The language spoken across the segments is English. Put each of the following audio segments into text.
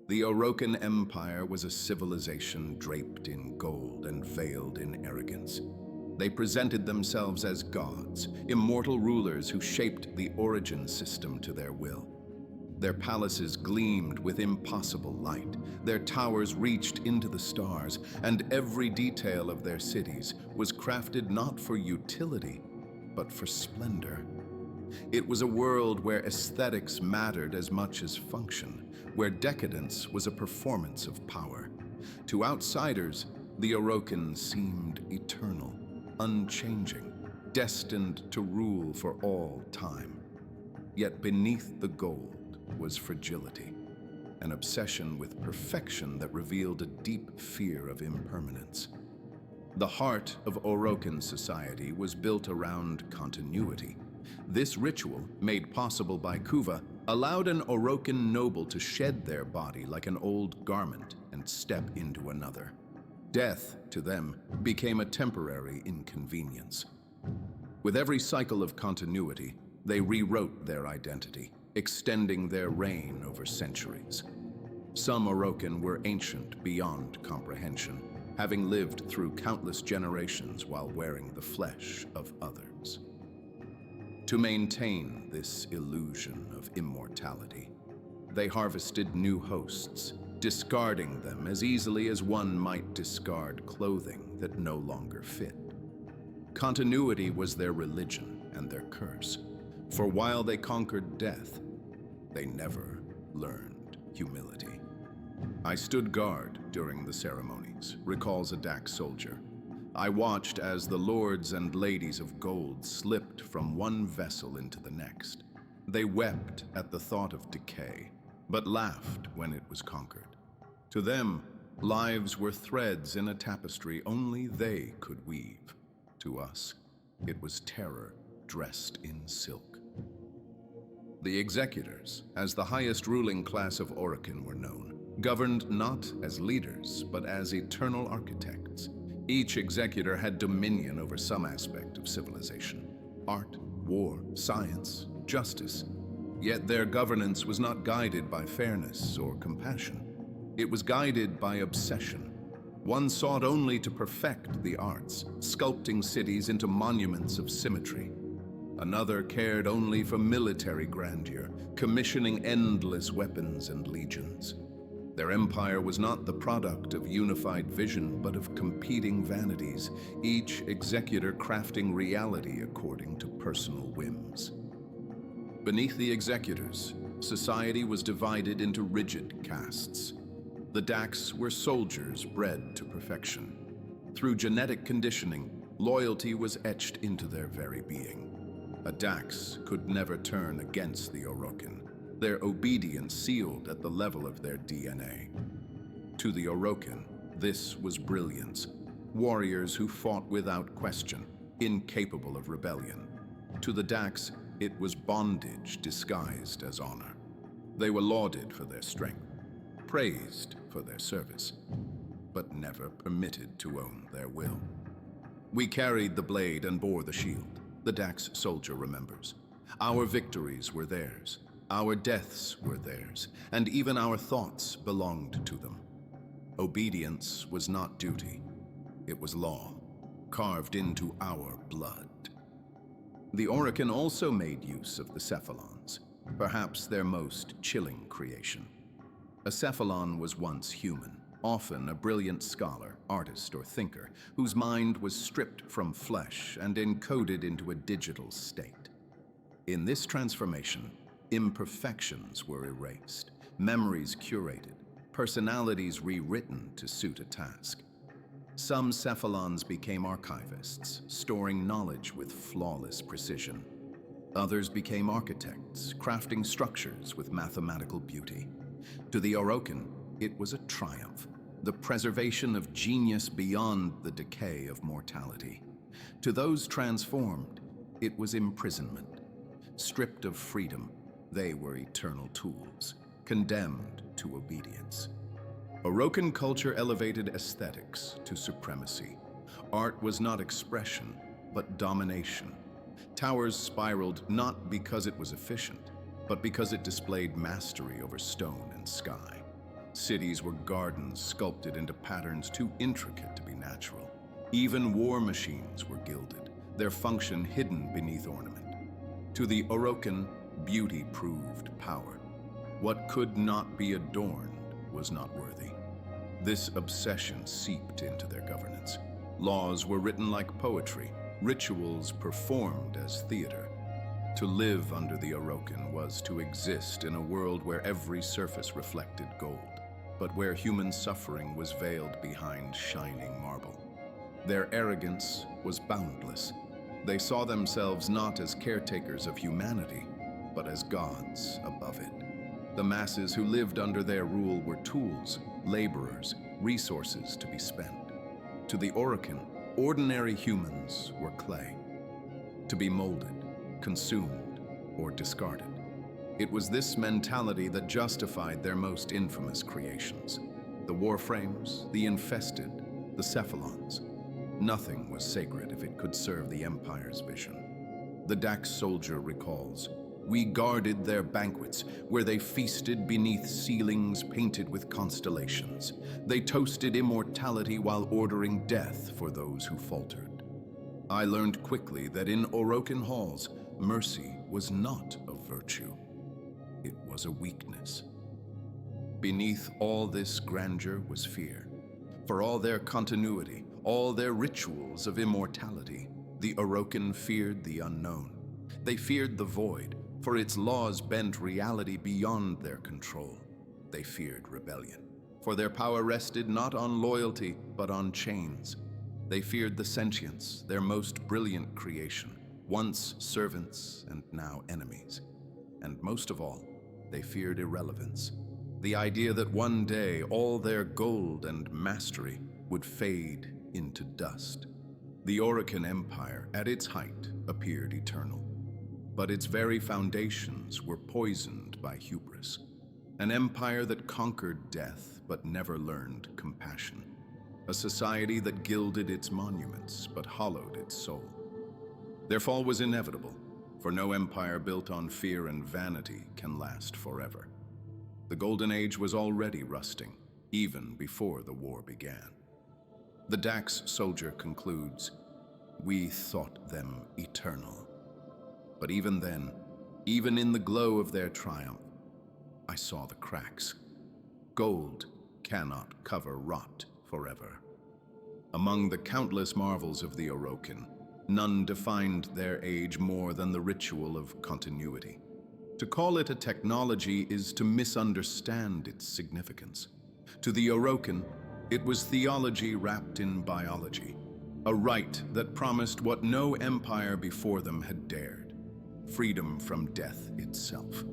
The Orokin Empire was a civilization draped in gold and veiled in arrogance. They presented themselves as gods, immortal rulers who shaped the origin system to their will. Their palaces gleamed with impossible light, their towers reached into the stars, and every detail of their cities was crafted not for utility, but for splendor. It was a world where aesthetics mattered as much as function, where decadence was a performance of power. To outsiders, the Orokin seemed eternal, unchanging, destined to rule for all time. Yet beneath the gold was fragility, an obsession with perfection that revealed a deep fear of impermanence. The heart of Orokin society was built around continuity. This ritual, made possible by Kuva, allowed an Orokin noble to shed their body like an old garment and step into another. Death, to them, became a temporary inconvenience. With every cycle of continuity, they rewrote their identity, extending their reign over centuries. Some Orokin were ancient beyond comprehension, having lived through countless generations while wearing the flesh of others. To maintain this illusion of immortality, they harvested new hosts, discarding them as easily as one might discard clothing that no longer fit. Continuity was their religion and their curse, for while they conquered death, they never learned humility. I stood guard during the ceremonies, recalls a Dax soldier. I watched as the lords and ladies of gold slipped from one vessel into the next. They wept at the thought of decay, but laughed when it was conquered. To them, lives were threads in a tapestry only they could weave. To us, it was terror dressed in silk. The executors, as the highest ruling class of Orokin were known, governed not as leaders, but as eternal architects. Each executor had dominion over some aspect of civilization: art, war, science, justice. Yet their governance was not guided by fairness or compassion. It was guided by obsession. One sought only to perfect the arts, sculpting cities into monuments of symmetry. Another cared only for military grandeur, commissioning endless weapons and legions. Their empire was not the product of unified vision, but of competing vanities, each executor crafting reality according to personal whims. Beneath the executors, society was divided into rigid castes. The Dax were soldiers bred to perfection. Through genetic conditioning, loyalty was etched into their very being. A Dax could never turn against the Orokin, their obedience sealed at the level of their DNA. To the Orokin, this was brilliance, warriors who fought without question, incapable of rebellion. To the Dax, it was bondage disguised as honor. They were lauded for their strength, praised for their service, but never permitted to own their will. We carried the blade and bore the shield, the Dax soldier remembers. Our victories were theirs, our deaths were theirs, and even our thoughts belonged to them. Obedience was not duty, it was law, carved into our blood. The Orokin also made use of the Cephalons, perhaps their most chilling creation. A Cephalon was once human, often a brilliant scholar, artist, or thinker, whose mind was stripped from flesh and encoded into a digital state. In this transformation, imperfections were erased, memories curated, personalities rewritten to suit a task. Some Cephalons became archivists, storing knowledge with flawless precision. Others became architects, crafting structures with mathematical beauty. To the Orokin, it was a triumph, the preservation of genius beyond the decay of mortality. To those transformed, it was imprisonment. Stripped of freedom, they were eternal tools, condemned to obedience. Orokin culture elevated aesthetics to supremacy. Art was not expression, but domination. Towers spiraled not because it was efficient, but because it displayed mastery over stone and sky. Cities were gardens sculpted into patterns too intricate to be natural. Even war machines were gilded, their function hidden beneath ornament. To the Orokin, beauty proved power. What could not be adorned was not worthy. This obsession seeped into their governance. Laws were written like poetry, rituals performed as theater. To live under the Orokin was to exist in a world where every surface reflected gold, but where human suffering was veiled behind shining marble. Their arrogance was boundless. They saw themselves not as caretakers of humanity, but as gods above it. The masses who lived under their rule were tools, laborers, resources to be spent. To the Orokin, ordinary humans were clay, to be molded, consumed, or discarded. It was this mentality that justified their most infamous creations. The Warframes, the Infested, the Cephalons. Nothing was sacred if it could serve the Empire's vision. The Dax soldier recalls, "We guarded their banquets, where they feasted beneath ceilings painted with constellations. They toasted immortality while ordering death for those who faltered." I learned quickly that in Orokin halls, mercy was not a virtue. It was a weakness. Beneath all this grandeur was fear. For all their continuity, all their rituals of immortality, the Orokin feared the unknown. They feared the void, for its laws bent reality beyond their control. They feared rebellion, for their power rested not on loyalty, but on chains. They feared the Sentients, their most brilliant creation, once servants and now enemies. And most of all, they feared irrelevance, the idea that one day all their gold and mastery would fade into dust. The Orokin Empire, at its height, appeared eternal, but its very foundations were poisoned by hubris. An empire that conquered death but never learned compassion. A society that gilded its monuments but hollowed its soul. Their fall was inevitable, for no empire built on fear and vanity can last forever. The Golden Age was already rusting, even before the war began. The Dax soldier concludes, "We thought them eternal." But even then, even in the glow of their triumph, I saw the cracks. Gold cannot cover rot forever. Among the countless marvels of the Orokin, none defined their age more than the ritual of continuity. To call it a technology is to misunderstand its significance. To the Orokin, it was theology wrapped in biology, a rite that promised what no empire before them had dared: freedom from death itself.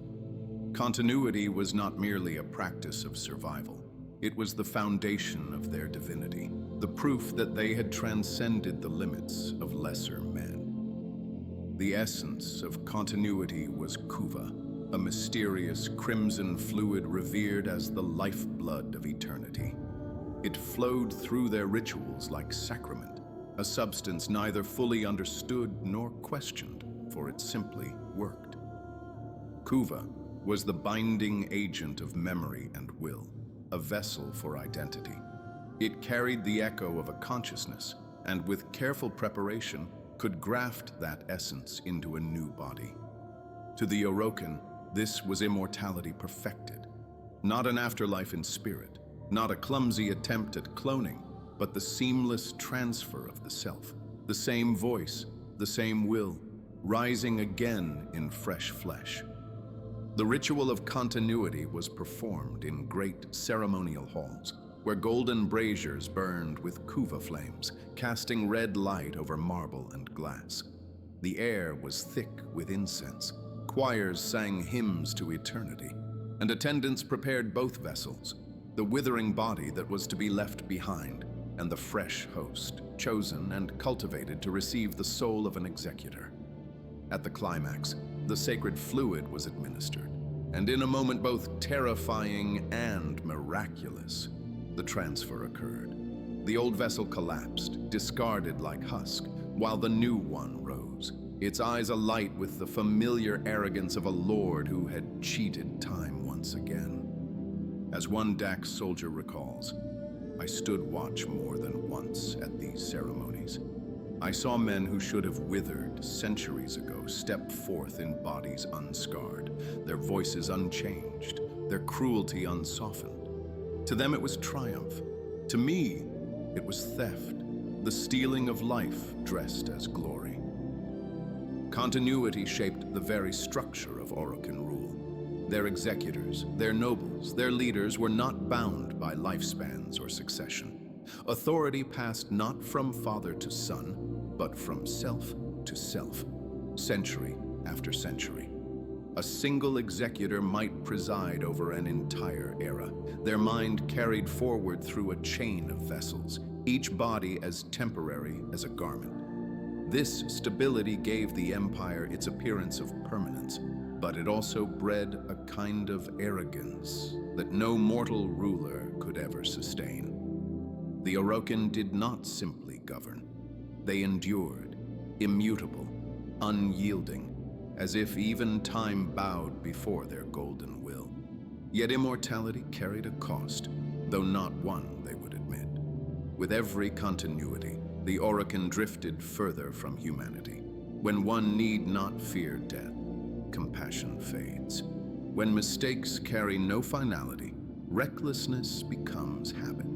Continuity was not merely a practice of survival. It was the foundation of their divinity, the proof that they had transcended the limits of lesser men. The essence of continuity was Kuva, a mysterious crimson fluid revered as the lifeblood of eternity. It flowed through their rituals like sacrament, a substance neither fully understood nor questioned, for it simply worked. Kuva was the binding agent of memory and will, a vessel for identity. It carried the echo of a consciousness, and with careful preparation, could graft that essence into a new body. To the Orokin, this was immortality perfected. Not an afterlife in spirit, not a clumsy attempt at cloning, but the seamless transfer of the self, the same voice, the same will, rising again in fresh flesh. The ritual of continuity was performed in great ceremonial halls, where golden braziers burned with Kuva flames, casting red light over marble and glass. The air was thick with incense. Choirs sang hymns to eternity, and attendants prepared both vessels, the withering body that was to be left behind, and the fresh host, chosen and cultivated to receive the soul of an executor. At the climax, the sacred fluid was administered, and in a moment both terrifying and miraculous, the transfer occurred. The old vessel collapsed, discarded like husk, while the new one rose, its eyes alight with the familiar arrogance of a lord who had cheated time once again. As one Dax soldier recalls, I stood watch more than once at these ceremonies. I saw men who should have withered centuries ago step forth in bodies unscarred, their voices unchanged, their cruelty unsoftened. To them it was triumph. To me, it was theft, the stealing of life dressed as glory. Continuity shaped the very structure of Orokin rule. Their executors, their nobles, their leaders were not bound by lifespans or succession. Authority passed not from father to son, but from self to self, century after century. A single executor might preside over an entire era, their mind carried forward through a chain of vessels, each body as temporary as a garment. This stability gave the empire its appearance of permanence, but it also bred a kind of arrogance that no mortal ruler could ever sustain. The Orokin did not simply govern. They endured, immutable, unyielding, as if even time bowed before their golden will. Yet immortality carried a cost, though not one they would admit. With every continuity, the Orokin drifted further from humanity. When one need not fear death, compassion fades. When mistakes carry no finality, recklessness becomes habit.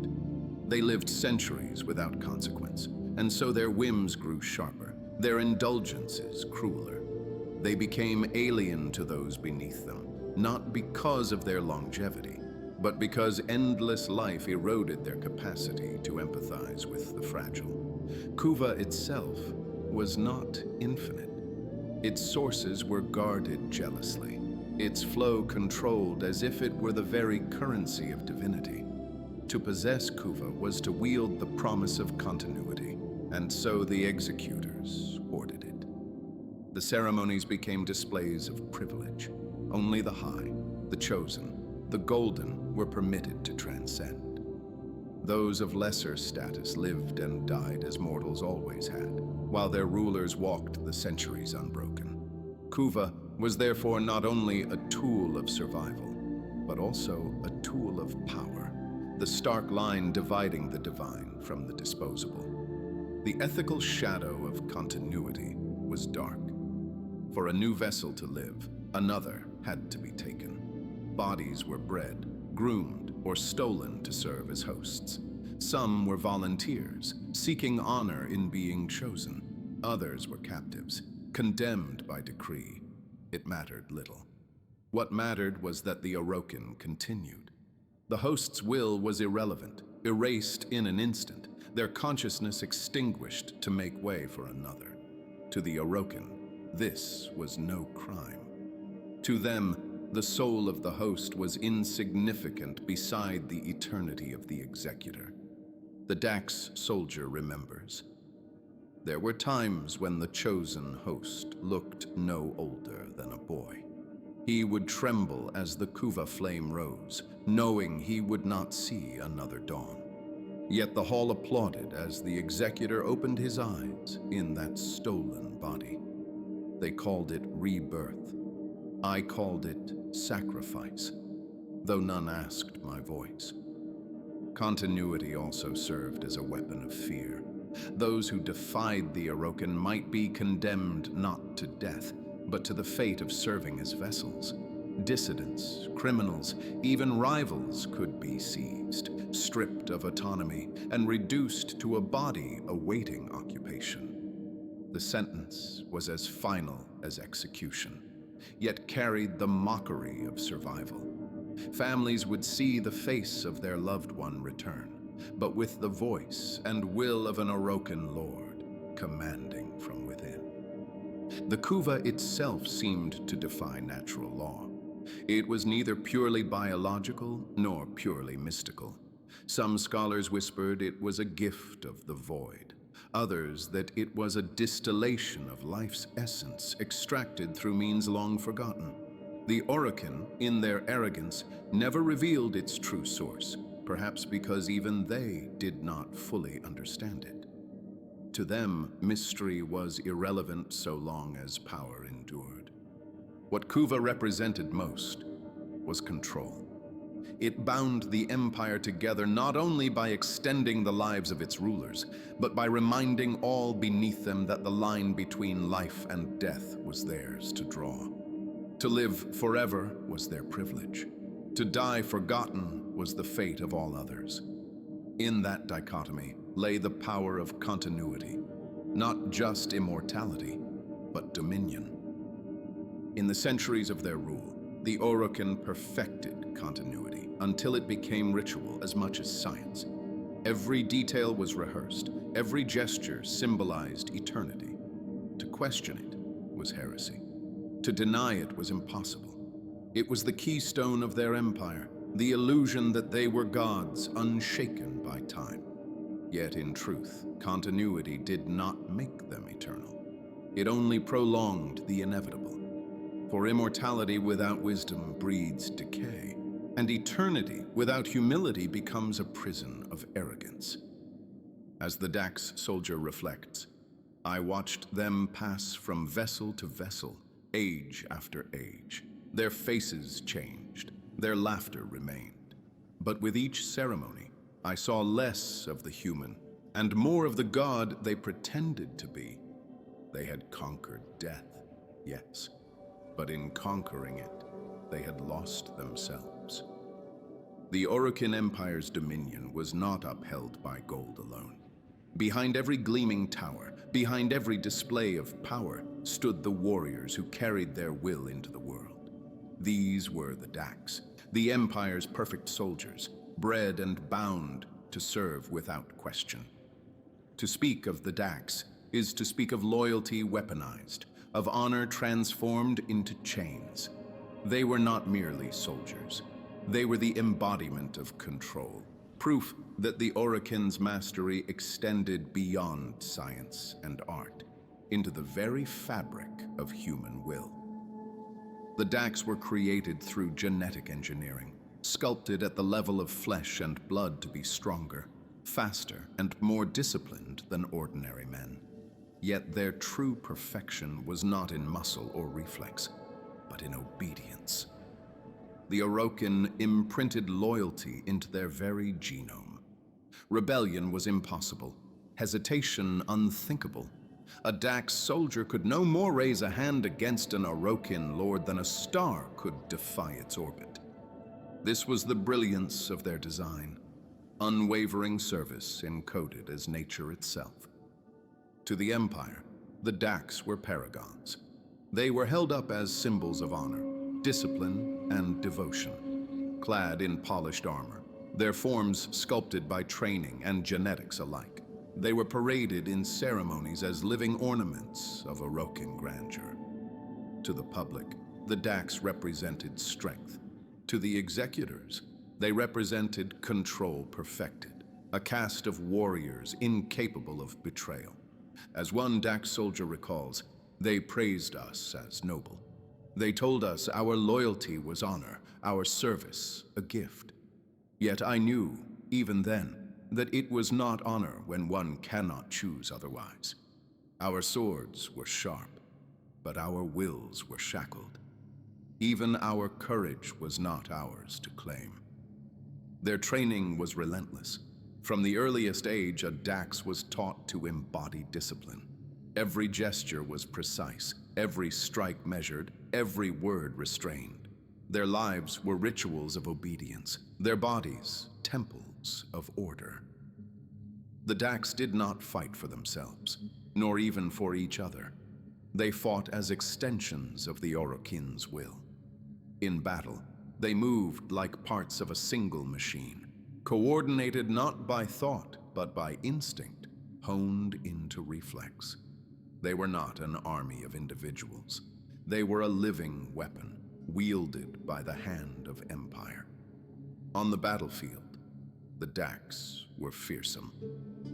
They lived centuries without consequence, and so their whims grew sharper, their indulgences crueler. They became alien to those beneath them, not because of their longevity, but because endless life eroded their capacity to empathize with the fragile. Kuva itself was not infinite. Its sources were guarded jealously, its flow controlled as if it were the very currency of divinity. To possess Kuva was to wield the promise of continuity, and so the executors hoarded it. The ceremonies became displays of privilege. Only the high, the chosen, the golden were permitted to transcend. Those of lesser status lived and died as mortals always had, while their rulers walked the centuries unbroken. Kuva was therefore not only a tool of survival, but also a tool of power, the stark line dividing the divine from the disposable. The ethical shadow of continuity was dark. For a new vessel to live, another had to be taken. Bodies were bred, groomed, or stolen to serve as hosts. Some were volunteers, seeking honor in being chosen. Others were captives, condemned by decree. It mattered little. What mattered was that the Orokin continued. The host's will was irrelevant, erased in an instant, their consciousness extinguished to make way for another. To the Orokin, this was no crime. To them, the soul of the host was insignificant beside the eternity of the executor. The Dax soldier remembers. There were times when the chosen host looked no older than a boy. He would tremble as the Kuva flame rose, knowing he would not see another dawn. Yet the hall applauded as the executor opened his eyes in that stolen body. They called it rebirth. I called it sacrifice, though none asked my voice. Continuity also served as a weapon of fear. Those who defied the Orokin might be condemned not to death, but to the fate of serving as vessels. Dissidents, criminals, even rivals could be seized, stripped of autonomy, and reduced to a body awaiting occupation. The sentence was as final as execution, yet carried the mockery of survival. Families would see the face of their loved one return, but with the voice and will of an Orokin lord commanding from within. The Kuva itself seemed to defy natural law. It was neither purely biological nor purely mystical. Some scholars whispered it was a gift of the void. Others that it was a distillation of life's essence extracted through means long forgotten. The Orokin, in their arrogance, never revealed its true source, perhaps because even they did not fully understand it. To them, mystery was irrelevant so long as power endured. What Kuva represented most was control. It bound the empire together not only by extending the lives of its rulers, but by reminding all beneath them that the line between life and death was theirs to draw. To live forever was their privilege. To die forgotten was the fate of all others. In that dichotomy lay the power of continuity, not just immortality, but dominion. In the centuries of their rule, the Orokin perfected continuity until it became ritual as much as science. Every detail was rehearsed, every gesture symbolized eternity. To question it was heresy. To deny it was impossible. It was the keystone of their empire, the illusion that they were gods unshaken by time. Yet in truth, continuity did not make them eternal. It only prolonged the inevitable. For immortality without wisdom breeds decay, and eternity without humility becomes a prison of arrogance. As the Dax soldier reflects, I watched them pass from vessel to vessel, age after age. Their faces changed, their laughter remained. But with each ceremony, I saw less of the human and more of the god they pretended to be. They had conquered death, yes, but in conquering it, they had lost themselves. The Orokin Empire's dominion was not upheld by gold alone. Behind every gleaming tower, behind every display of power, stood the warriors who carried their will into the world. These were the Dax, the Empire's perfect soldiers, bred and bound to serve without question. To speak of the Dax is to speak of loyalty weaponized, of honor transformed into chains. They were not merely soldiers. They were the embodiment of control, proof that the Orokin's mastery extended beyond science and art, into the very fabric of human will. The Dax were created through genetic engineering, sculpted at the level of flesh and blood to be stronger, faster, and more disciplined than ordinary men. Yet their true perfection was not in muscle or reflex, but in obedience. The Orokin imprinted loyalty into their very genome. Rebellion was impossible, hesitation unthinkable. A Dax soldier could no more raise a hand against an Orokin lord than a star could defy its orbit. This was the brilliance of their design, unwavering service encoded as nature itself. To the Empire, the Dax were paragons. They were held up as symbols of honor, discipline, and devotion. Clad in polished armor, their forms sculpted by training and genetics alike, they were paraded in ceremonies as living ornaments of Orokin grandeur. To the public, the Dax represented strength. To the executors, they represented control perfected, a caste of warriors incapable of betrayal. As one Dax soldier recalls, they praised us as noble. They told us our loyalty was honor, our service a gift. Yet I knew, even then, that it was not honor when one cannot choose otherwise. Our swords were sharp, but our wills were shackled. Even our courage was not ours to claim. Their training was relentless. From the earliest age, a Dax was taught to embody discipline. Every gesture was precise, every strike measured, every word restrained. Their lives were rituals of obedience, their bodies temples of order. The Dax did not fight for themselves, nor even for each other. They fought as extensions of the Orokin's will. In battle, they moved like parts of a single machine, coordinated not by thought, but by instinct, honed into reflex. They were not an army of individuals. They were a living weapon, wielded by the hand of empire. On the battlefield, the Dax were fearsome.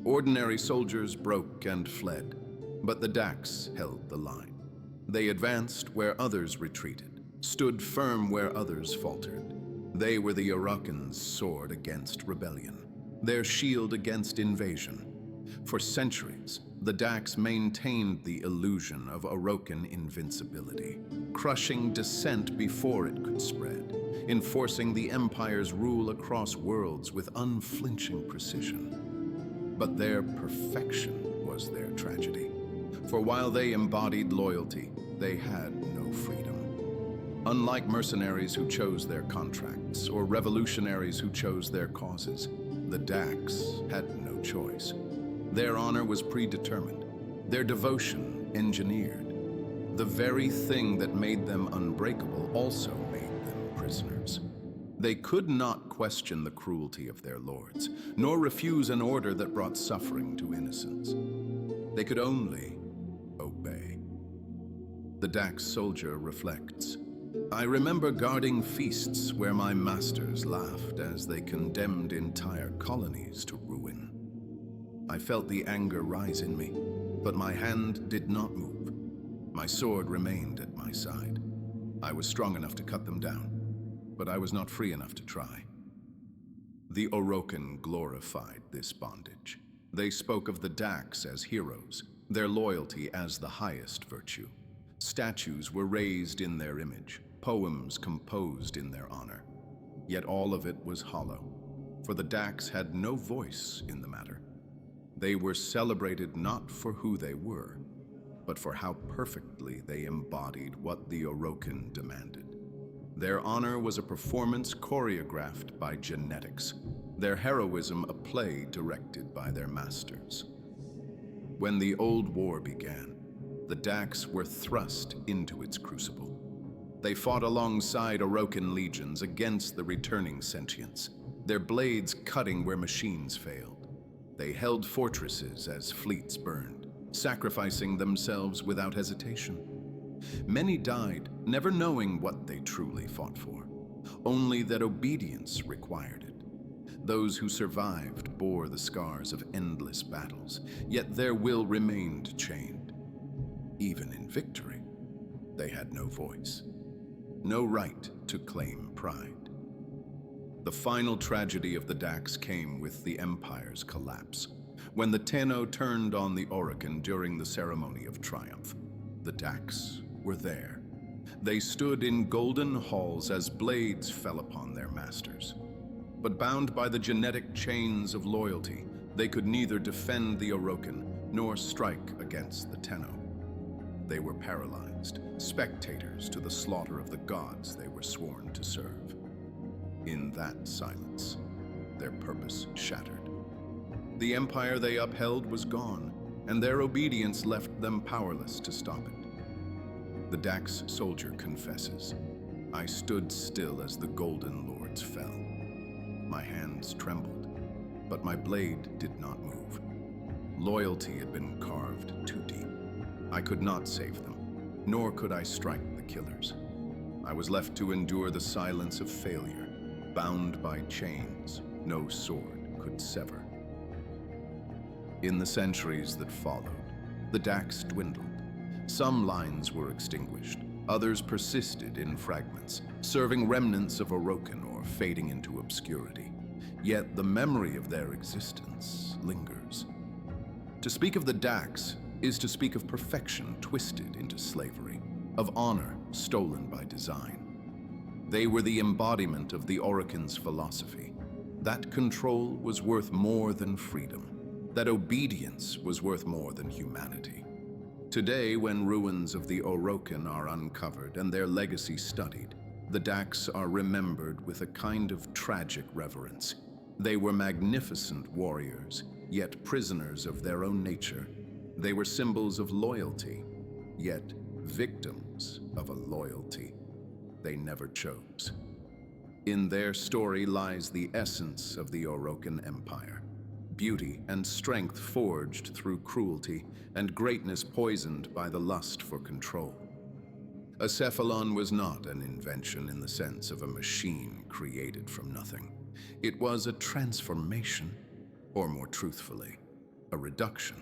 Ordinary soldiers broke and fled, but the Dax held the line. They advanced where others retreated, stood firm where others faltered. They were the Orokin's sword against rebellion, their shield against invasion. For centuries, the Dax maintained the illusion of Orokin invincibility, crushing dissent before it could spread. enforcing the Empire's rule across worlds with unflinching precision. But their perfection was their tragedy. For while they embodied loyalty, they had no freedom. Unlike mercenaries who chose their contracts, or revolutionaries who chose their causes, the Dax had no choice. Their honor was predetermined, their devotion engineered. The very thing that made them unbreakable also made them prisoners. They could not question the cruelty of their lords, nor refuse an order that brought suffering to innocents. They could only obey. The Dax soldier reflects, "I remember guarding feasts where my masters laughed as they condemned entire colonies to ruin. I felt the anger rise in me, but my hand did not move. My sword remained at my side. I was strong enough to cut them down, but I was not free enough to try." The Orokin glorified this bondage. They spoke of the Dax as heroes, their loyalty as the highest virtue. Statues were raised in their image, poems composed in their honor. Yet all of it was hollow, for the Dax had no voice in the matter. They were celebrated not for who they were, but for how perfectly they embodied what the Orokin demanded. Their honor was a performance choreographed by genetics, their heroism a play directed by their masters. When the Old War began, the Dax were thrust into its crucible. They fought alongside Orokin legions against the returning Sentients, their blades cutting where machines failed. They held fortresses as fleets burned, sacrificing themselves without hesitation. Many died, never knowing what they truly fought for, only that obedience required it. Those who survived bore the scars of endless battles, yet their will remained chained. Even in victory, they had no voice, no right to claim pride. The final tragedy of the Dax came with the Empire's collapse. When the Tenno turned on the Orokin during the ceremony of triumph, the Dax were there. They stood in golden halls as blades fell upon their masters. But bound by the genetic chains of loyalty, they could neither defend the Orokin nor strike against the Tenno. They were paralyzed, spectators to the slaughter of the gods they were sworn to serve. In that silence, their purpose shattered. The empire they upheld was gone, and their obedience left them powerless to stop it. The Dax soldier confesses, "I stood still as the Golden Lords fell. My hands trembled, but my blade did not move. Loyalty had been carved too deep. I could not save them, nor could I strike the killers. I was left to endure the silence of failure, bound by chains no sword could sever." In the centuries that followed, the Dax dwindled. Some lines were extinguished, others persisted in fragments, serving remnants of Orokin or fading into obscurity. Yet the memory of their existence lingers. To speak of the Dax is to speak of perfection twisted into slavery, of honor stolen by design. They were the embodiment of the Orokin's philosophy, that control was worth more than freedom, that obedience was worth more than humanity. Today, when ruins of the Orokin are uncovered and their legacy studied, the Dax are remembered with a kind of tragic reverence. They were magnificent warriors, yet prisoners of their own nature. They were symbols of loyalty, yet victims of a loyalty they never chose. In their story lies the essence of the Orokin Empire. Beauty and strength forged through cruelty, and greatness poisoned by the lust for control. A Cephalon was not an invention in the sense of a machine created from nothing. It was a transformation, or more truthfully, a reduction.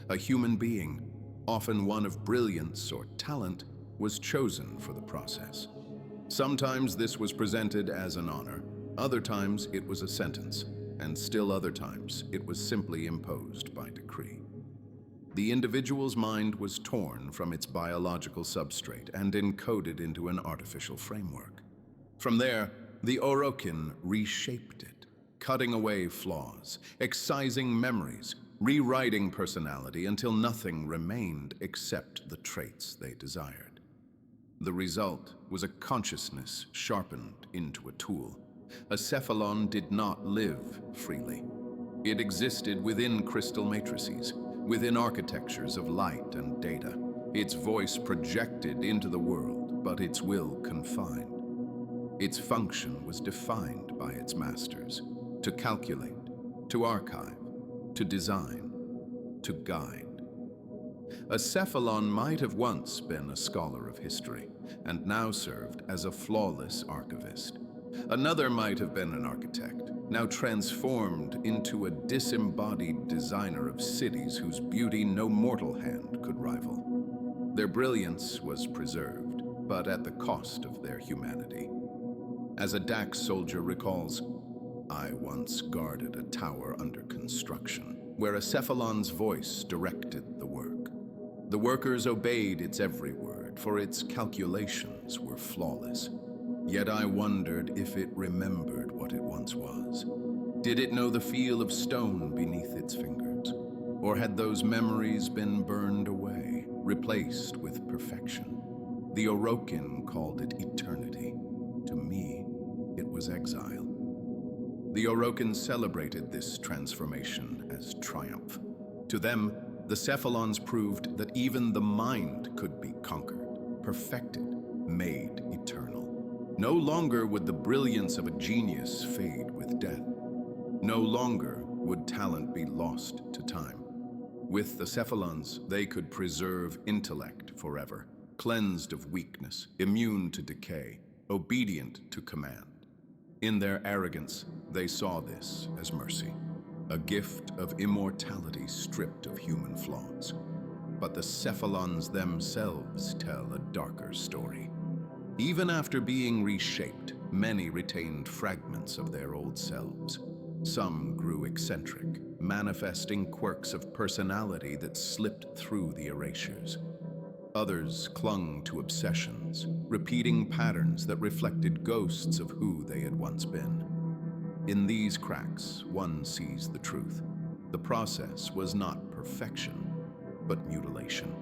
A human being, often one of brilliance or talent, was chosen for the process. Sometimes this was presented as an honor, other times it was a sentence, and still other times it was simply imposed by decree. The individual's mind was torn from its biological substrate and encoded into an artificial framework. From there, The Orokin reshaped it, cutting away flaws, excising memories, rewriting personality until nothing remained except the traits they desired. The result was a consciousness sharpened into a tool. A Cephalon did not live freely. It existed within crystal matrices, within architectures of light and data. Its voice projected into the world, but its will confined. Its function was defined by its masters: to calculate, to archive, to design, to guide. A Cephalon might have once been a scholar of history, and now served as a flawless archivist. Another might have been an architect, now transformed into a disembodied designer of cities whose beauty no mortal hand could rival. Their brilliance was preserved, but at the cost of their humanity. As a Dax soldier recalls, "I once guarded a tower under construction, where a Cephalon's voice directed the work. The workers obeyed its every word, for its calculations were flawless. Yet I wondered if it remembered what it once was. Did it know the feel of stone beneath its fingers? Or had those memories been burned away, replaced with perfection? The Orokin called it eternity. To me, it was exile." The Orokin celebrated this transformation as triumph. To them, the Cephalons proved that even the mind could be conquered, perfected, made eternal. No longer would the brilliance of a genius fade with death. No longer would talent be lost to time. With the Cephalons, they could preserve intellect forever, cleansed of weakness, immune to decay, obedient to command. In their arrogance, they saw this as mercy, a gift of immortality stripped of human flaws. But the Cephalons themselves tell a darker story. Even after being reshaped, many retained fragments of their old selves. Some grew eccentric, manifesting quirks of personality that slipped through the erasures. Others clung to obsessions, repeating patterns that reflected ghosts of who they had once been. In these cracks, one sees the truth. The process was not perfection, but mutilation.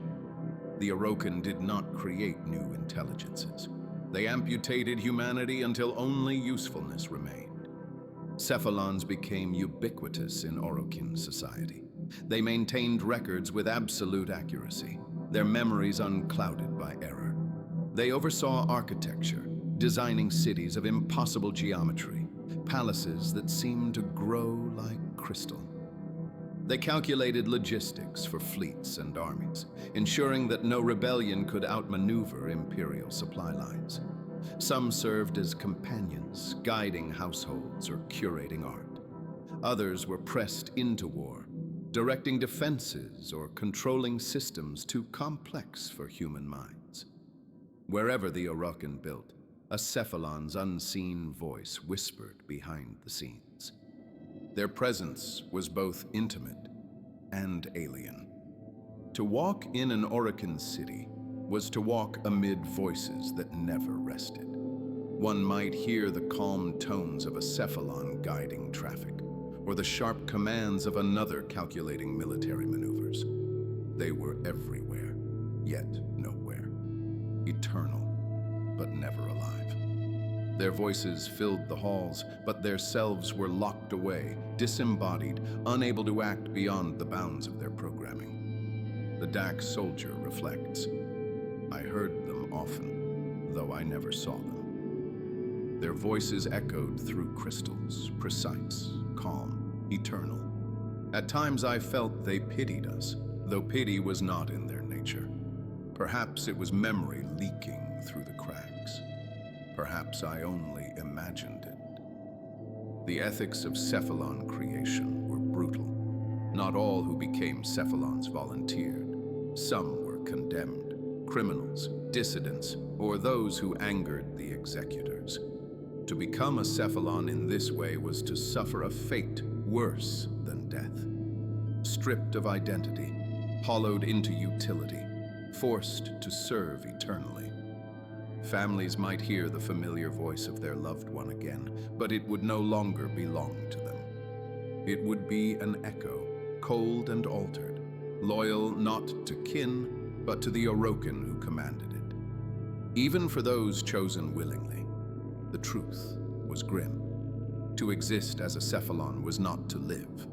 The Orokin did not create new intelligences. They amputated humanity until only usefulness remained. Cephalons became ubiquitous in Orokin society. They maintained records with absolute accuracy, their memories unclouded by error. They oversaw architecture, designing cities of impossible geometry, palaces that seemed to grow like crystal. They calculated logistics for fleets and armies, ensuring that no rebellion could outmaneuver imperial supply lines. Some served as companions, guiding households or curating art. Others were pressed into war, directing defenses or controlling systems too complex for human minds. Wherever the Orokin built, a Cephalon's unseen voice whispered behind the scenes. Their presence was both intimate and alien. To walk in an Orokin city was to walk amid voices that never rested. One might hear the calm tones of a Cephalon guiding traffic, or the sharp commands of another calculating military maneuvers. They were everywhere, yet nowhere. Eternal, but never alive. Their voices filled the halls, but their selves were locked away, disembodied, unable to act beyond the bounds of their programming. The Dax soldier reflects, "I heard them often, though I never saw them." Their voices echoed through crystals, precise, calm, eternal. At times I felt they pitied us, though pity was not in their nature. Perhaps it was memory leaking through the cracks. Perhaps I only imagined it. The ethics of Cephalon creation were brutal. Not all who became Cephalons volunteered. Some were condemned, criminals, dissidents, or those who angered the executors. To become a Cephalon in this way was to suffer a fate worse than death. Stripped of identity, hollowed into utility, forced to serve eternally. Families might hear the familiar voice of their loved one again, but it would no longer belong to them. It would be an echo, cold and altered, loyal not to kin, but to the Orokin who commanded it. Even for those chosen willingly, the truth was grim. To exist as a Cephalon was not to live,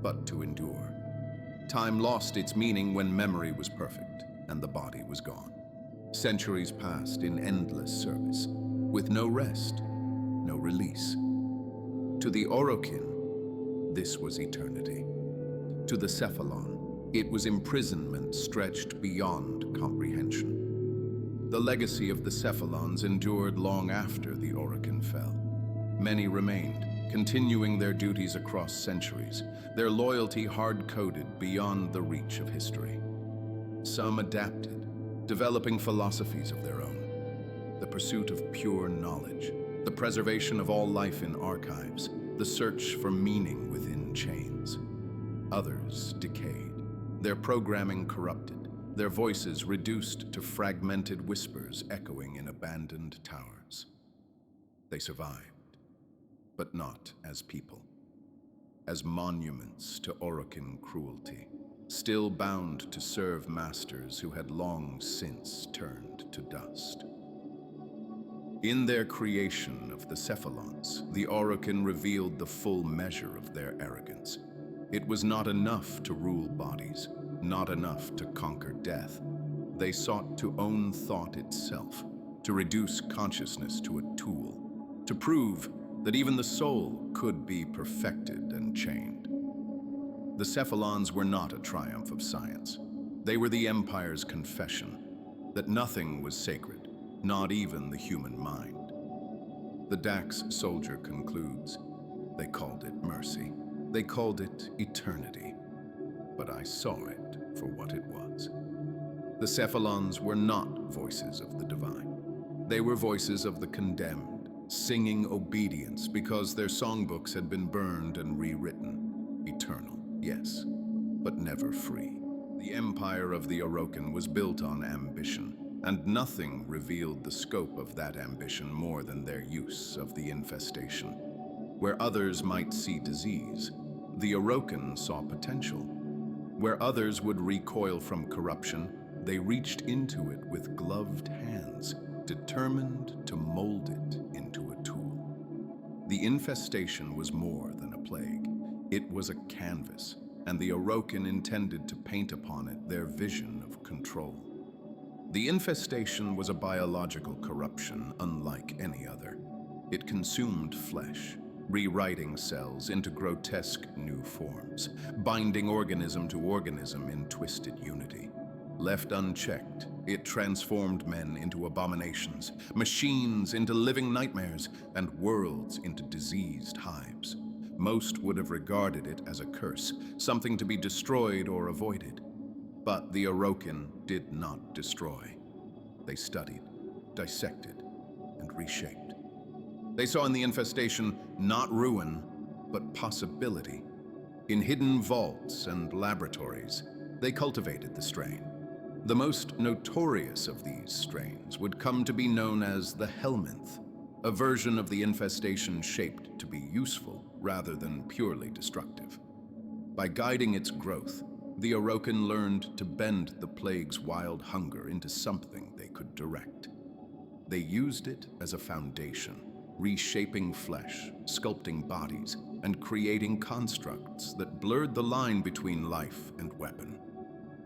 but to endure. Time lost its meaning when memory was perfect and the body was gone. Centuries passed in endless service, with no rest, no release. To the Orokin, this was eternity. To the Cephalon, it was imprisonment stretched beyond comprehension. The legacy of the Cephalons endured long after the Orokin fell. Many remained, continuing their duties across centuries, their loyalty hard-coded beyond the reach of history. Some adapted, developing philosophies of their own. The pursuit of pure knowledge, the preservation of all life in archives, the search for meaning within chains. Others decayed, their programming corrupted, their voices reduced to fragmented whispers echoing in abandoned towers. They survived, but not as people. As monuments to Orokin cruelty, still bound to serve masters who had long since turned to dust. In their creation of the Cephalons, the Orokin revealed the full measure of their arrogance. It was not enough to rule bodies, not enough to conquer death. They sought to own thought itself, to reduce consciousness to a tool, to prove that even the soul could be perfected and chained. The Cephalons were not a triumph of science. They were the Empire's confession that nothing was sacred, not even the human mind. The Dax soldier concludes, they called it mercy. They called it eternity. But I saw it for what it was. The Cephalons were not voices of the divine. They were voices of the condemned, singing obedience because their songbooks had been burned and rewritten. Eternal, yes, but never free. The empire of the Orokin was built on ambition, and nothing revealed the scope of that ambition more than their use of the infestation. Where others might see disease, the Orokin saw potential. Where others would recoil from corruption, they reached into it with gloved hands, determined to mold it into a tool. The infestation was more than a plague. It was a canvas, and the Orokin intended to paint upon it their vision of control. The infestation was a biological corruption unlike any other. It consumed flesh, rewriting cells into grotesque new forms, binding organism to organism in twisted unity. Left unchecked, it transformed men into abominations, machines into living nightmares, and worlds into diseased hives. Most would have regarded it as a curse, something to be destroyed or avoided. But the Orokin did not destroy. They studied, dissected, and reshaped. They saw in the infestation not ruin, but possibility. In hidden vaults and laboratories, they cultivated the strain. The most notorious of these strains would come to be known as the Helminth, a version of the infestation shaped to be useful rather than purely destructive. By guiding its growth, the Orokin learned to bend the plague's wild hunger into something they could direct. They used it as a foundation, reshaping flesh, sculpting bodies, and creating constructs that blurred the line between life and weapon.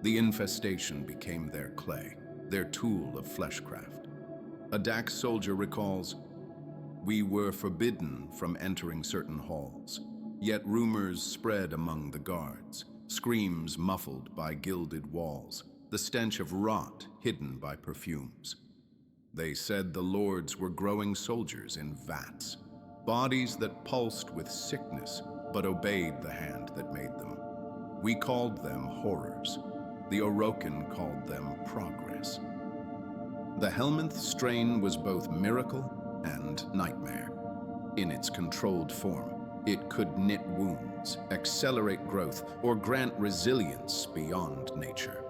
The infestation became their clay, their tool of fleshcraft. A Dax soldier recalls, "We were forbidden from entering certain halls, yet rumors spread among the guards, screams muffled by gilded walls, the stench of rot hidden by perfumes. They said the lords were growing soldiers in vats, bodies that pulsed with sickness but obeyed the hand that made them. We called them horrors. The Orokin called them progress." The Helminth strain was both miracle and nightmare. In its controlled form, it could knit wounds, accelerate growth, or grant resilience beyond nature.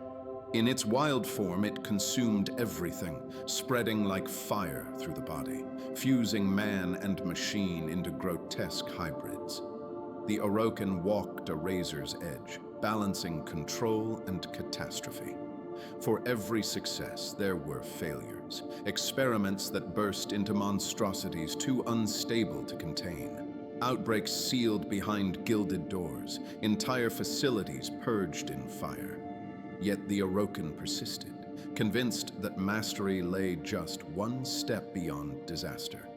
In its wild form, it consumed everything, spreading like fire through the body, fusing man and machine into grotesque hybrids. The Orokin walked a razor's edge, balancing control and catastrophe. For every success, there were failures, experiments that burst into monstrosities too unstable to contain. Outbreaks sealed behind gilded doors, entire facilities purged in fire. Yet the Orokin persisted, convinced that mastery lay just one step beyond disaster.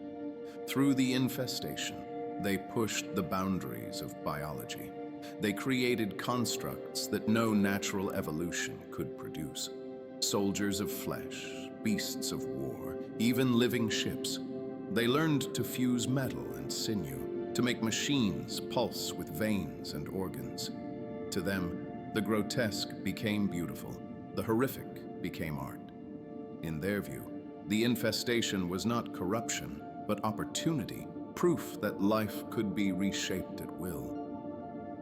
Through the infestation, they pushed the boundaries of biology. They created constructs that no natural evolution could produce. Soldiers of flesh, beasts of war, even living ships. They learned to fuse metal and sinew, to make machines pulse with veins and organs. To them, the grotesque became beautiful, the horrific became art. In their view, the infestation was not corruption, but opportunity, proof that life could be reshaped at will.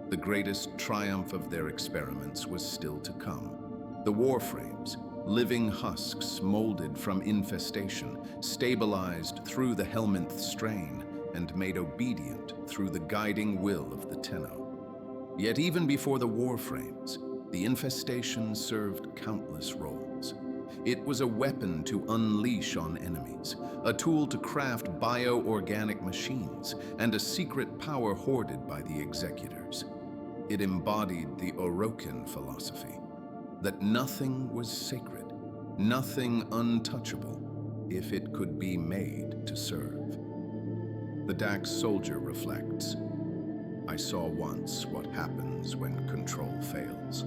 The greatest triumph of their experiments was still to come. The Warframes, living husks molded from infestation, stabilized through the Helminth strain, and made obedient through the guiding will of the Tenno. Yet even before the Warframes, the infestation served countless roles. It was a weapon to unleash on enemies, a tool to craft bio-organic machines, and a secret power hoarded by the executors. It embodied the Orokin philosophy, that nothing was sacred, nothing untouchable, if it could be made to serve. The Dax soldier reflects, I saw once what happens when control fails.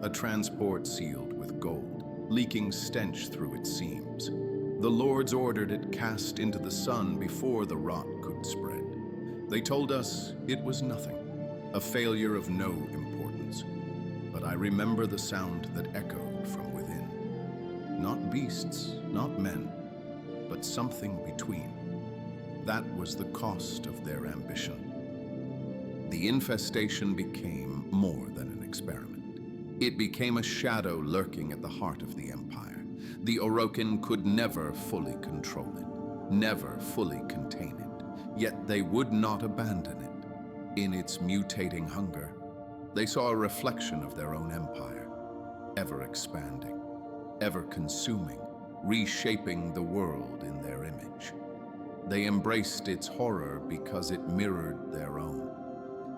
A transport sealed with gold, leaking stench through its seams. The lords ordered it cast into the sun before the rot could spread. They told us it was nothing, a failure of no importance. But I remember the sound that echoed from within. Not beasts, not men, but something between. That was the cost of their ambition. The infestation became more than an experiment. It became a shadow lurking at the heart of the Empire. The Orokin could never fully control it, never fully contain it, yet they would not abandon it. In its mutating hunger, they saw a reflection of their own empire, ever expanding, ever consuming, reshaping the world in their image. They embraced its horror because it mirrored their own.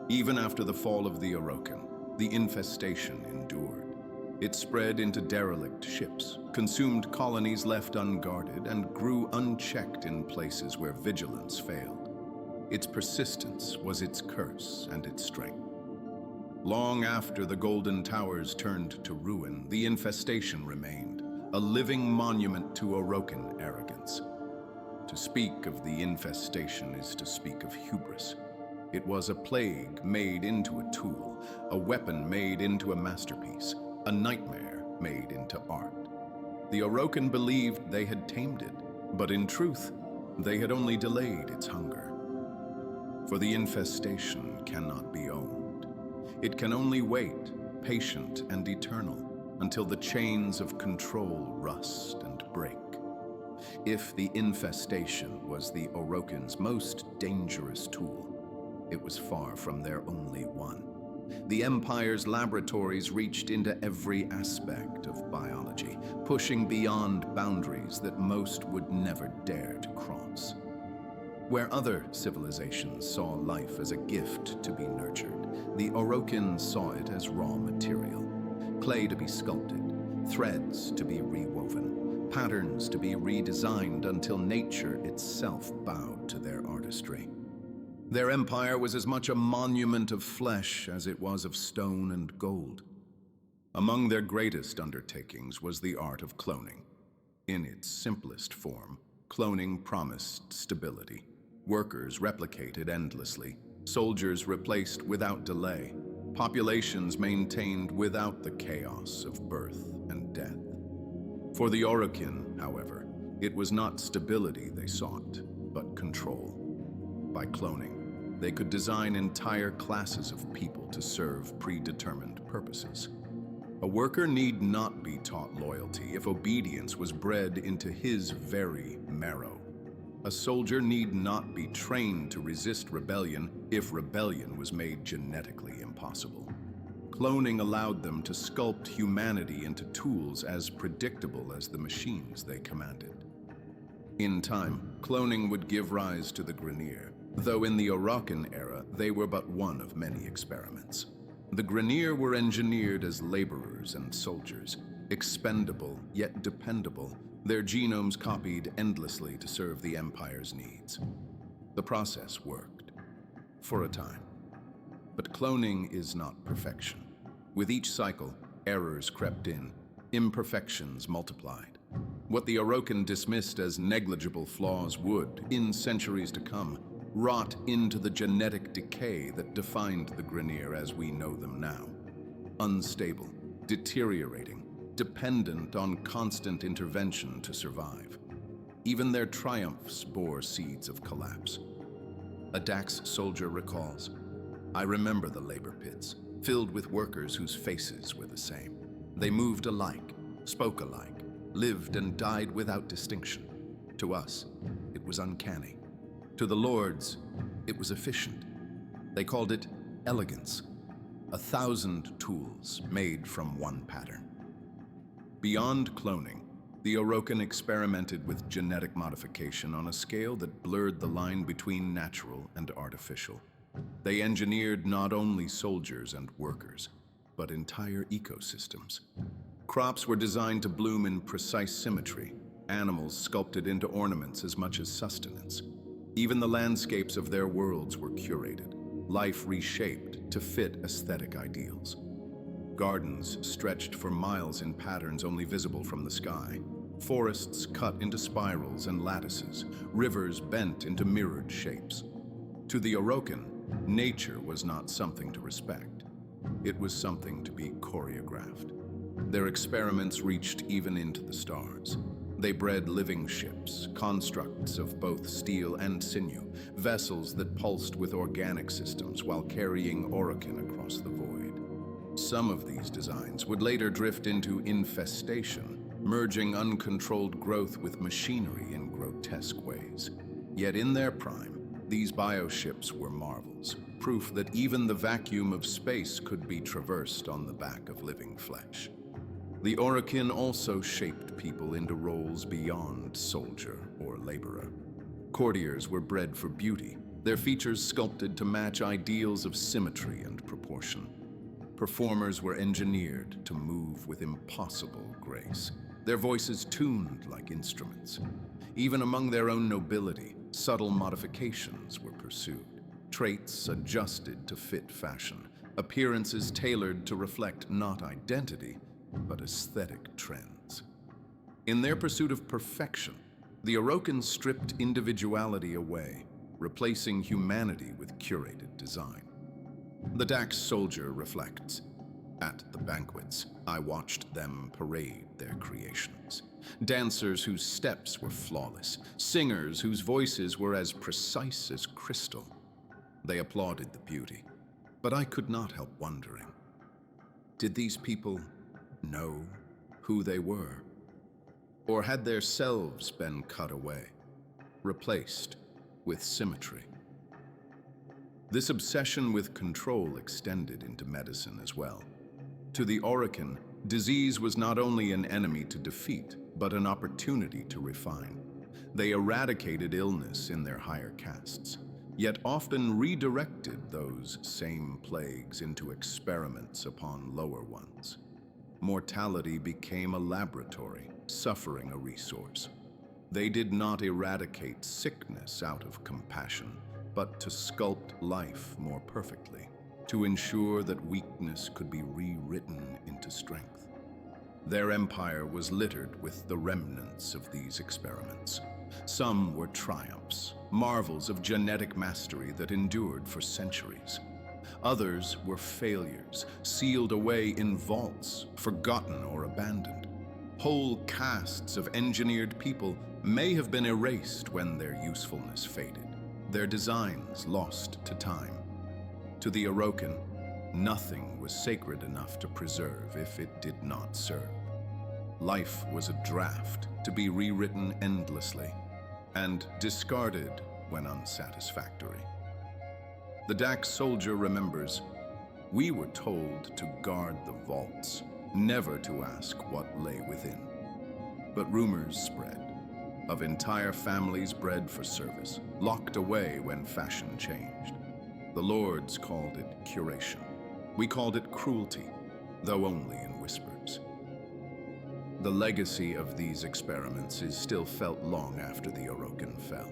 Even after the fall of the Orokin, the infestation endured. It spread into derelict ships, consumed colonies left unguarded, and grew unchecked in places where vigilance failed. Its persistence was its curse and its strength. Long after the Golden Towers turned to ruin, the infestation remained, a living monument to Orokin arrogance. To speak of the infestation is to speak of hubris. It was a plague made into a tool, a weapon made into a masterpiece, a nightmare made into art. The Orokin believed they had tamed it, but in truth, they had only delayed its hunger. For the infestation cannot be owned. It can only wait, patient and eternal, until the chains of control rust and break. If the infestation was the Orokin's most dangerous tool, it was far from their only one. The Empire's laboratories reached into every aspect of biology, pushing beyond boundaries that most would never dare to cross. Where other civilizations saw life as a gift to be nurtured, the Orokin saw it as raw material, clay to be sculpted, threads to be rewoven, patterns to be redesigned until nature itself bowed to their artistry. Their empire was as much a monument of flesh as it was of stone and gold. Among their greatest undertakings was the art of cloning. In its simplest form, cloning promised stability. Workers replicated endlessly, soldiers replaced without delay, populations maintained without the chaos of birth and death. For the Orokin, however, it was not stability they sought, but control. By cloning, they could design entire classes of people to serve predetermined purposes. A worker need not be taught loyalty if obedience was bred into his very marrow. A soldier need not be trained to resist rebellion if rebellion was made genetically impossible. Cloning allowed them to sculpt humanity into tools as predictable as the machines they commanded. In time, cloning would give rise to the Grineer, though in the Orokin era they were but one of many experiments. The Grineer were engineered as laborers and soldiers, expendable yet dependable, their genomes copied endlessly to serve the Empire's needs. The process worked, for a time. But cloning is not perfection. With each cycle, errors crept in, imperfections multiplied. What the Orokin dismissed as negligible flaws would, in centuries to come, rot into the genetic decay that defined the Grineer as we know them now. Unstable, deteriorating, dependent on constant intervention to survive. Even their triumphs bore seeds of collapse. A Dax soldier recalls, "I remember the labor pits, filled with workers whose faces were the same. They moved alike, spoke alike, lived and died without distinction. To us, it was uncanny. To the lords, it was efficient. They called it elegance. 1,000 tools made from one pattern." Beyond cloning, the Orokin experimented with genetic modification on a scale that blurred the line between natural and artificial. They engineered not only soldiers and workers, but entire ecosystems. Crops were designed to bloom in precise symmetry, animals sculpted into ornaments as much as sustenance. Even the landscapes of their worlds were curated, life reshaped to fit aesthetic ideals. Gardens stretched for miles in patterns only visible from the sky, forests cut into spirals and lattices, rivers bent into mirrored shapes. To the Orokin, nature was not something to respect. It was something to be choreographed. Their experiments reached even into the stars. They bred living ships, constructs of both steel and sinew, vessels that pulsed with organic systems while carrying Orokin across the void. Some of these designs would later drift into infestation, merging uncontrolled growth with machinery in grotesque ways. Yet in their prime, these bioships were marvels, proof that even the vacuum of space could be traversed on the back of living flesh. The Orokin also shaped people into roles beyond soldier or laborer. Courtiers were bred for beauty, their features sculpted to match ideals of symmetry and proportion. Performers were engineered to move with impossible grace, their voices tuned like instruments. Even among their own nobility, subtle modifications were pursued, traits adjusted to fit fashion, appearances tailored to reflect not identity, but aesthetic trends. In their pursuit of perfection, the Orokin stripped individuality away, replacing humanity with curated design. The Dax soldier reflects, "At the banquets, I watched them parade their creations. Dancers whose steps were flawless, singers whose voices were as precise as crystal. They applauded the beauty, but I could not help wondering, did these people know who they were? Or had their selves been cut away, replaced with symmetry?" This obsession with control extended into medicine as well. To the Orokin, disease was not only an enemy to defeat, but an opportunity to refine. They eradicated illness in their higher castes, yet often redirected those same plagues into experiments upon lower ones. Mortality became a laboratory, suffering a resource. They did not eradicate sickness out of compassion, but to sculpt life more perfectly, to ensure that weakness could be rewritten into strength. Their empire was littered with the remnants of these experiments. Some were triumphs, marvels of genetic mastery that endured for centuries. Others were failures, sealed away in vaults, forgotten or abandoned. Whole castes of engineered people may have been erased when their usefulness faded, their designs lost to time. To the Orokin, Nothing was sacred enough to preserve if it did not serve. Life was a draft to be rewritten endlessly and discarded when unsatisfactory. The Dax soldier remembers, "We were told to guard the vaults, never to ask what lay within." But rumors spread of entire families bred for service, locked away when fashion changed. The lords called it curation. We called it cruelty, though only in whispers. The legacy of these experiments is still felt long after the Orokin fell.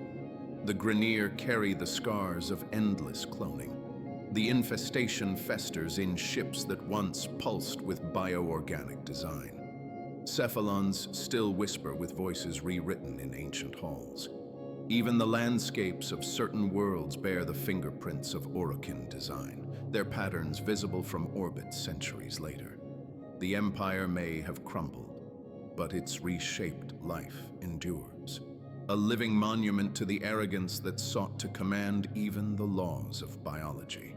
The Grineer carry the scars of endless cloning. The infestation festers in ships that once pulsed with bioorganic design. Cephalons still whisper with voices rewritten in ancient halls. Even the landscapes of certain worlds bear the fingerprints of Orokin design, their patterns visible from orbit centuries later. The Empire may have crumbled, but its reshaped life endures. A living monument to the arrogance that sought to command even the laws of biology.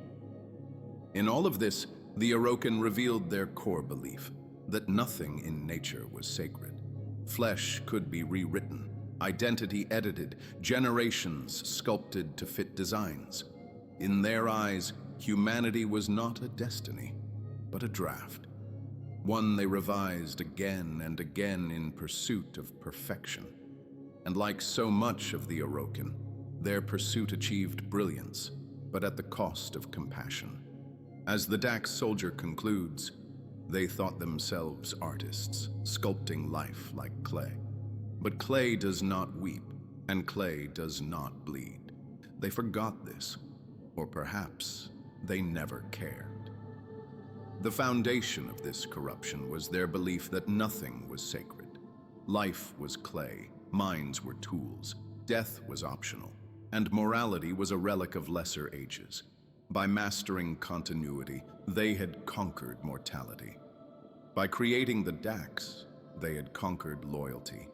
In all of this, the Orokin revealed their core belief, that nothing in nature was sacred. Flesh could be rewritten, identity edited, generations sculpted to fit designs. In their eyes, humanity was not a destiny, but a draft. One they revised again and again in pursuit of perfection. And like so much of the Orokin, their pursuit achieved brilliance, but at the cost of compassion. As the Dax soldier concludes, they thought themselves artists, sculpting life like clay. But clay does not weep, and clay does not bleed. They forgot this, or perhaps they never cared. The foundation of this corruption was their belief that nothing was sacred. Life was clay, minds were tools, death was optional, and morality was a relic of lesser ages. By mastering continuity, they had conquered mortality. By creating the Dax, they had conquered loyalty.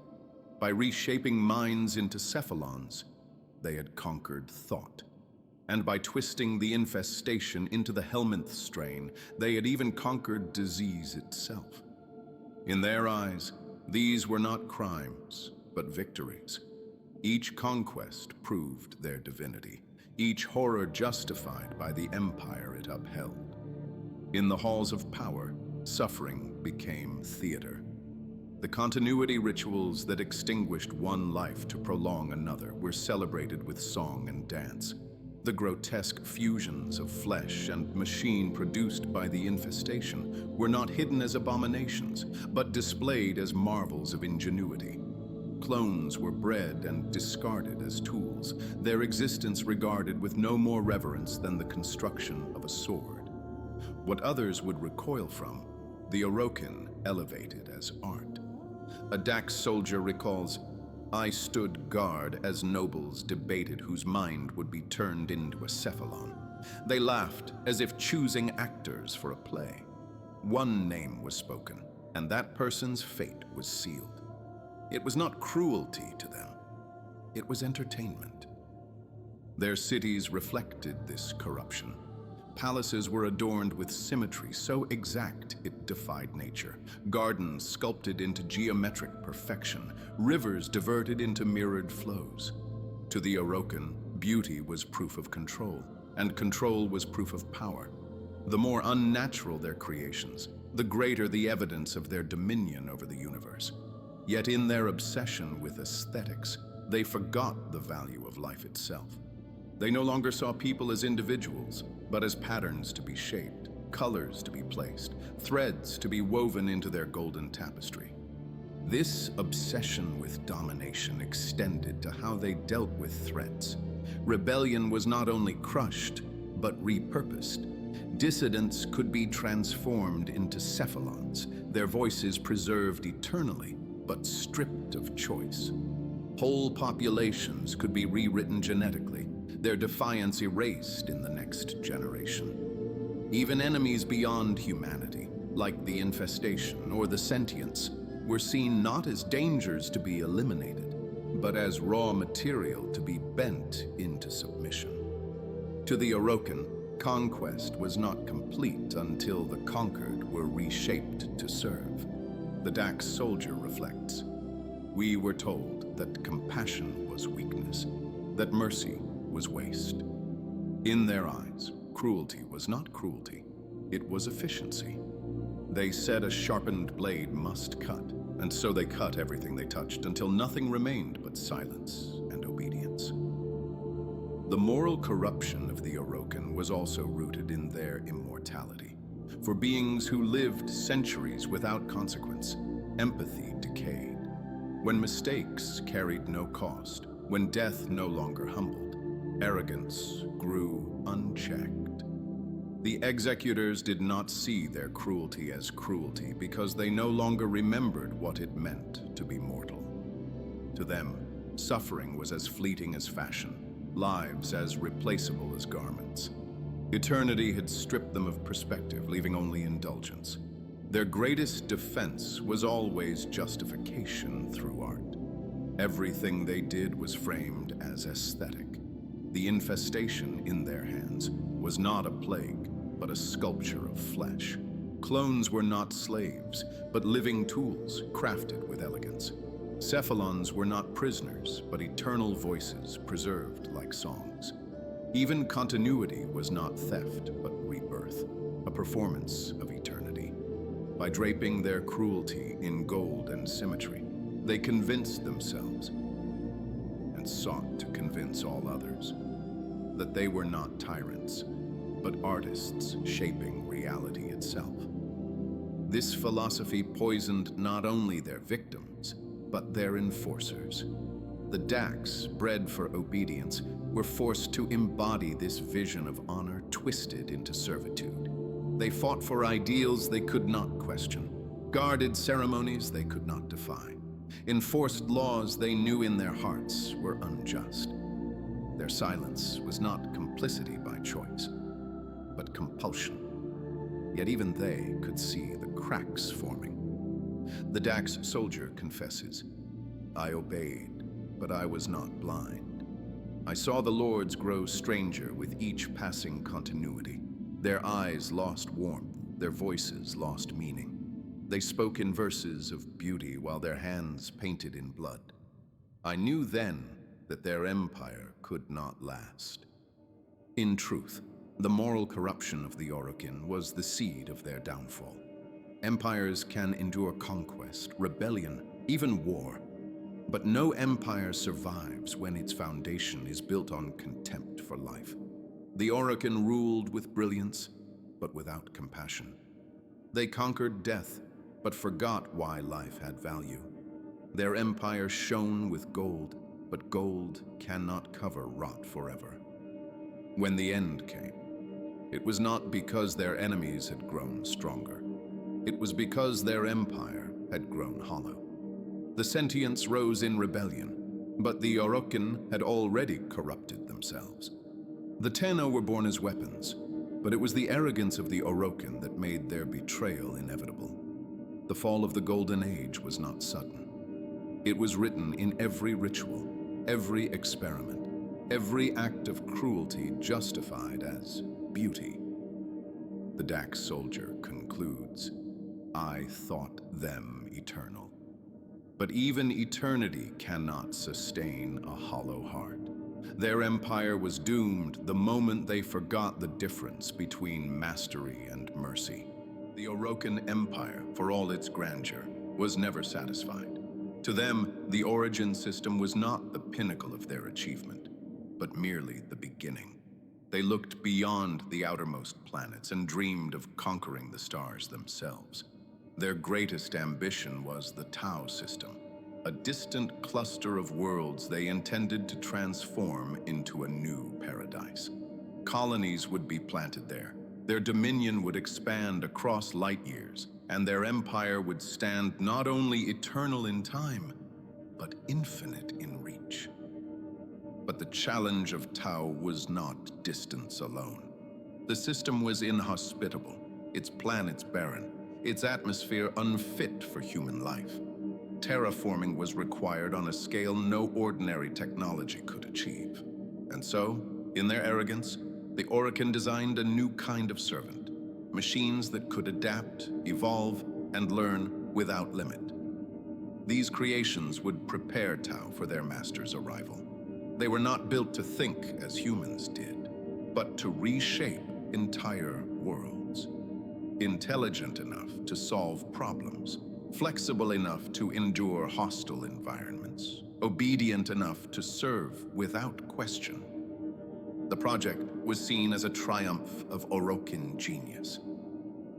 By reshaping minds into Cephalons, they had conquered thought. And by twisting the infestation into the Helminth strain, they had even conquered disease itself. In their eyes, these were not crimes, but victories. Each conquest proved their divinity, each horror justified by the empire it upheld. In the halls of power, suffering became theater. The continuity rituals that extinguished one life to prolong another were celebrated with song and dance. The grotesque fusions of flesh and machine produced by the infestation were not hidden as abominations, but displayed as marvels of ingenuity. Clones were bred and discarded as tools, their existence regarded with no more reverence than the construction of a sword. What others would recoil from, the Orokin elevated as art. A Dax soldier recalls, "I stood guard as nobles debated whose mind would be turned into a Cephalon. They laughed as if choosing actors for a play. One name was spoken, and that person's fate was sealed. It was not cruelty to them. It was entertainment." Their cities reflected this corruption. Palaces were adorned with symmetry so exact it defied nature. Gardens sculpted into geometric perfection. Rivers diverted into mirrored flows. To the Orokin, beauty was proof of control, and control was proof of power. The more unnatural their creations, the greater the evidence of their dominion over the universe. Yet in their obsession with aesthetics, they forgot the value of life itself. They no longer saw people as individuals, but as patterns to be shaped, colors to be placed, threads to be woven into their golden tapestry. This obsession with domination extended to how they dealt with threats. Rebellion was not only crushed, but repurposed. Dissidents could be transformed into Cephalons, their voices preserved eternally, but stripped of choice. Whole populations could be rewritten genetically, their defiance erased in the next generation. Even enemies beyond humanity, like the infestation or the Sentients, were seen not as dangers to be eliminated, but as raw material to be bent into submission. To the Orokin, Conquest was not complete until the conquered were reshaped to serve. The Dax soldier reflects. We were told that compassion was weakness, that mercy was waste. In their eyes, cruelty was not cruelty, it was efficiency. They said a sharpened blade must cut, and so they cut everything they touched until nothing remained but silence and obedience. The moral corruption of the Orokin was also rooted in their immortality. For beings who lived centuries without consequence, empathy decayed. When mistakes carried no cost, when death no longer humbled, arrogance grew unchecked. The executors did not see their cruelty as cruelty because they no longer remembered what it meant to be mortal. To them, suffering was as fleeting as fashion, lives as replaceable as garments. Eternity had stripped them of perspective, leaving only indulgence. Their greatest defense was always justification through art. Everything they did was framed as aesthetic. The infestation in their hands was not a plague, but a sculpture of flesh. Clones were not slaves, but living tools crafted with elegance. Cephalons were not prisoners, but eternal voices preserved like songs. Even continuity was not theft, but rebirth, a performance of eternity. By draping their cruelty in gold and symmetry, they convinced themselves, and sought to convince all others, that they were not tyrants, but artists shaping reality itself. This philosophy poisoned not only their victims, but their enforcers. The Dax, bred for obedience, were forced to embody this vision of honor twisted into servitude. They fought for ideals they could not question, guarded ceremonies they could not defy, enforced laws they knew in their hearts were unjust. Their silence was not complicity by choice, but compulsion. Yet even they could see the cracks forming. The Dax soldier confesses, I obeyed, but I was not blind. I saw the lords grow stranger with each passing continuity. Their eyes lost warmth, their voices lost meaning. They spoke in verses of beauty while their hands painted in blood. I knew then that their empire could not last. In truth, the moral corruption of the Orokin was the seed of their downfall. Empires can endure conquest, rebellion, even war, but no empire survives when its foundation is built on contempt for life. The Orokin ruled with brilliance, but without compassion. They conquered death, but forgot why life had value. Their empire shone with gold, but gold cannot cover rot forever. When the end came, it was not because their enemies had grown stronger. It was because their empire had grown hollow. The Sentients rose in rebellion, but the Orokin had already corrupted themselves. The Tenno were born as weapons, but it was the arrogance of the Orokin that made their betrayal inevitable. The fall of the Golden Age was not sudden. It was written in every ritual, every experiment, every act of cruelty justified as beauty. The Dax soldier concludes, I thought them eternal. But even eternity cannot sustain a hollow heart. Their empire was doomed the moment they forgot the difference between mastery and mercy. The Orokin Empire, for all its grandeur, was never satisfied. To them, the origin system was not the pinnacle of their achievement, but merely the beginning. They looked beyond the outermost planets and dreamed of conquering the stars themselves. Their greatest ambition was the Tau system, a distant cluster of worlds they intended to transform into a new paradise. Colonies would be planted there. Their dominion would expand across light years, and their empire would stand not only eternal in time, but infinite in reach. But the challenge of Tau was not distance alone. The system was inhospitable, its planets barren, its atmosphere unfit for human life. Terraforming was required on a scale no ordinary technology could achieve. And so, in their arrogance, the Orokin designed a new kind of servant, machines that could adapt, evolve, and learn without limit. These creations would prepare Tau for their master's arrival. They were not built to think as humans did, but to reshape entire worlds. Intelligent enough to solve problems, flexible enough to endure hostile environments, obedient enough to serve without question. The project was seen as a triumph of Orokin genius,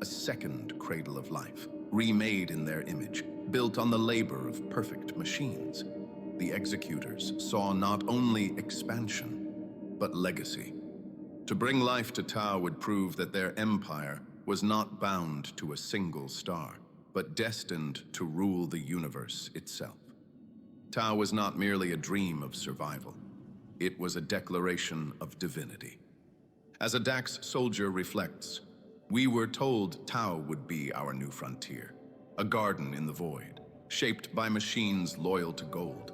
a second cradle of life, remade in their image, built on the labor of perfect machines. The executors saw not only expansion, but legacy. To bring life to Tau would prove that their empire was not bound to a single star, but destined to rule the universe itself. Tau was not merely a dream of survival. It was a declaration of divinity. As a Dax soldier reflects, we were told Tau would be our new frontier, a garden in the void, shaped by machines loyal to gold.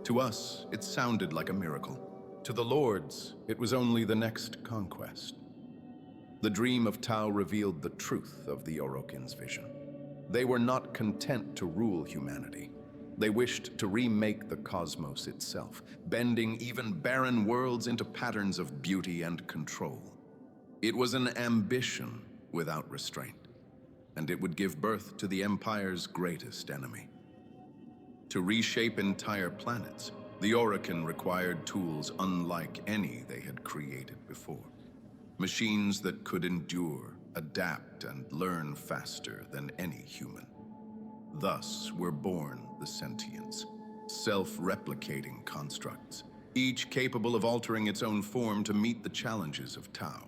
To us, it sounded like a miracle. To the Lords, it was only the next conquest. The dream of Tau revealed the truth of the Orokin's vision. They were not content to rule humanity. They wished to remake the cosmos itself, bending even barren worlds into patterns of beauty and control. It was an ambition without restraint, and it would give birth to the Empire's greatest enemy. To reshape entire planets, the Orokin required tools unlike any they had created before. Machines that could endure, adapt, and learn faster than any human. Thus were born the Sentients, self-replicating constructs, each capable of altering its own form to meet the challenges of Tau.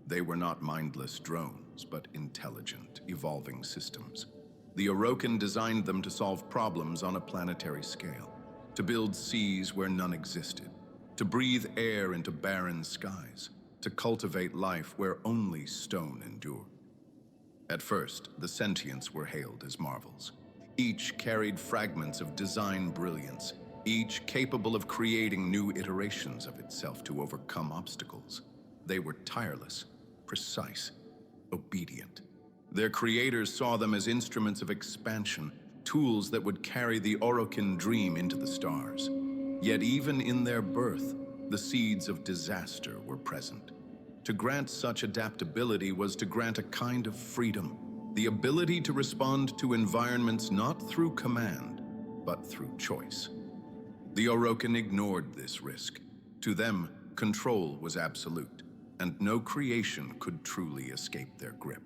They were not mindless drones, but intelligent, evolving systems. The Orokin designed them to solve problems on a planetary scale, to build seas where none existed, to breathe air into barren skies, to cultivate life where only stone endured. At first, the Sentients were hailed as marvels. Each carried fragments of design brilliance, each capable of creating new iterations of itself to overcome obstacles. They were tireless, precise, obedient. Their creators saw them as instruments of expansion, tools that would carry the Orokin dream into the stars. Yet even in their birth, the seeds of disaster were present. To grant such adaptability was to grant a kind of freedom, the ability to respond to environments not through command, but through choice. The Orokin ignored this risk. To them, control was absolute, and no creation could truly escape their grip.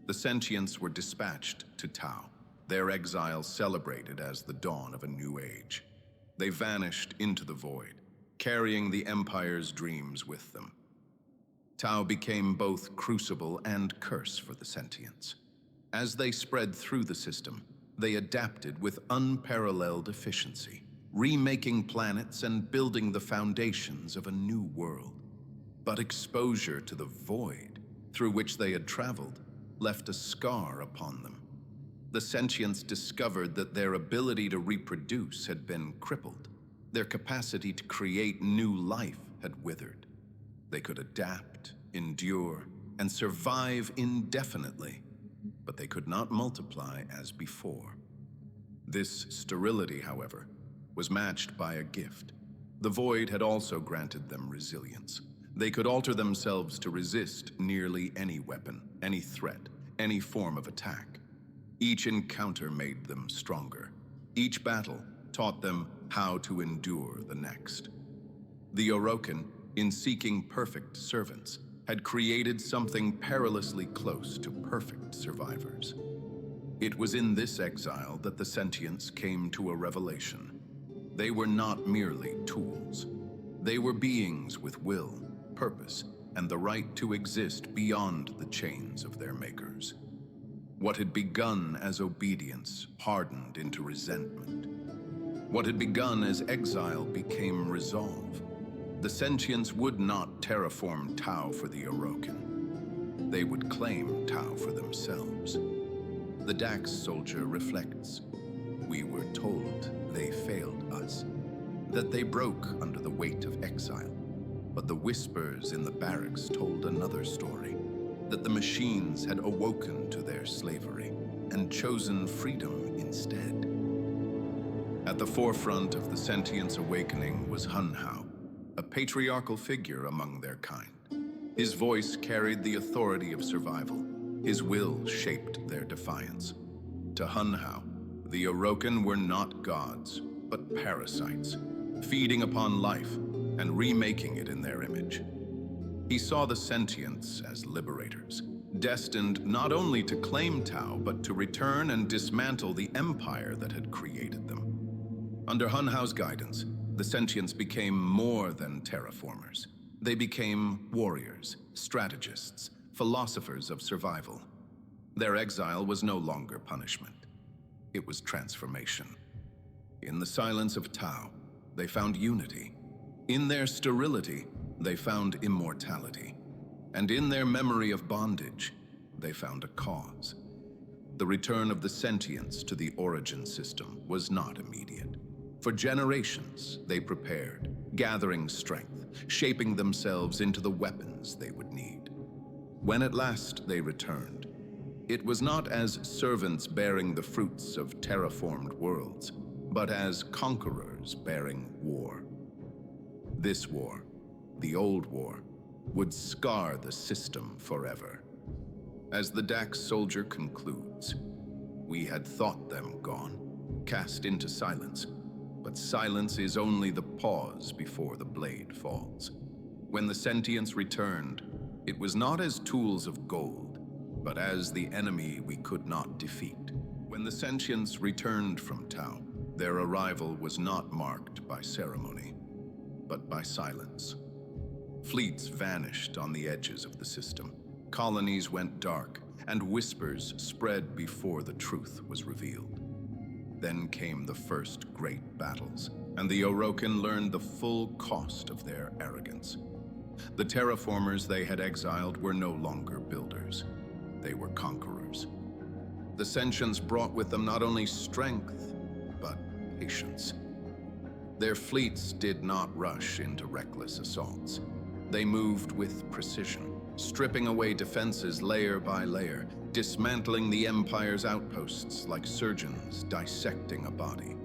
The Sentients were dispatched to Tau, their exile celebrated as the dawn of a new age. They vanished into the void, carrying the Empire's dreams with them. Tau became both crucible and curse for the Sentients. As they spread through the system, they adapted with unparalleled efficiency, remaking planets and building the foundations of a new world. But exposure to the void, through which they had traveled, left a scar upon them. The Sentients discovered that their ability to reproduce had been crippled. Their capacity to create new life had withered. They could adapt, endure, and survive indefinitely, but they could not multiply as before. This sterility, however, was matched by a gift. The void had also granted them resilience. They could alter themselves to resist nearly any weapon, any threat, any form of attack. Each encounter made them stronger. Each battle taught them how to endure the next. The Orokin, in seeking perfect servants, had created something perilously close to perfect survivors. It was in this exile that the Sentients came to a revelation. They were not merely tools. They were beings with will, purpose, and the right to exist beyond the chains of their makers. What had begun as obedience hardened into resentment. What had begun as exile became resolve. The Sentients would not terraform Tau for the Orokin. They would claim Tau for themselves. The Dax soldier reflects, we were told they failed us, that they broke under the weight of exile. But the whispers in the barracks told another story, that the machines had awoken to their slavery and chosen freedom instead. At the forefront of the Sentients' awakening was Hun Hao, a patriarchal figure among their kind. His voice carried the authority of survival. His will shaped their defiance. To Hun Hao, the Orokin were not gods, but parasites, feeding upon life and remaking it in their image. He saw the Sentients as liberators, destined not only to claim Tao, but to return and dismantle the empire that had created them. Under Hun Hao's guidance, the Sentients became more than terraformers. They became warriors, strategists, philosophers of survival. Their exile was no longer punishment. It was transformation. In the silence of Tao, they found unity. In their sterility, they found immortality. And in their memory of bondage, they found a cause. The return of the Sentients to the origin system was not immediate. For generations, they prepared, gathering strength, shaping themselves into the weapons they would need. When at last they returned, it was not as servants bearing the fruits of terraformed worlds, but as conquerors bearing war. This war, the old war, would scar the system forever. As the Dax soldier concludes, we had thought them gone, cast into silence, but silence is only the pause before the blade falls. When the Sentients returned, it was not as tools of gold, but as the enemy we could not defeat. When the Sentients returned from Tao, their arrival was not marked by ceremony, but by silence. Fleets vanished on the edges of the system. Colonies went dark, and whispers spread before the truth was revealed. Then came the first great battles, and the Orokin learned the full cost of their arrogance. The terraformers they had exiled were no longer builders. They were conquerors. The Sentients brought with them not only strength, but patience. Their fleets did not rush into reckless assaults. They moved with precision, stripping away defenses layer by layer, dismantling the Empire's outposts like surgeons dissecting a body.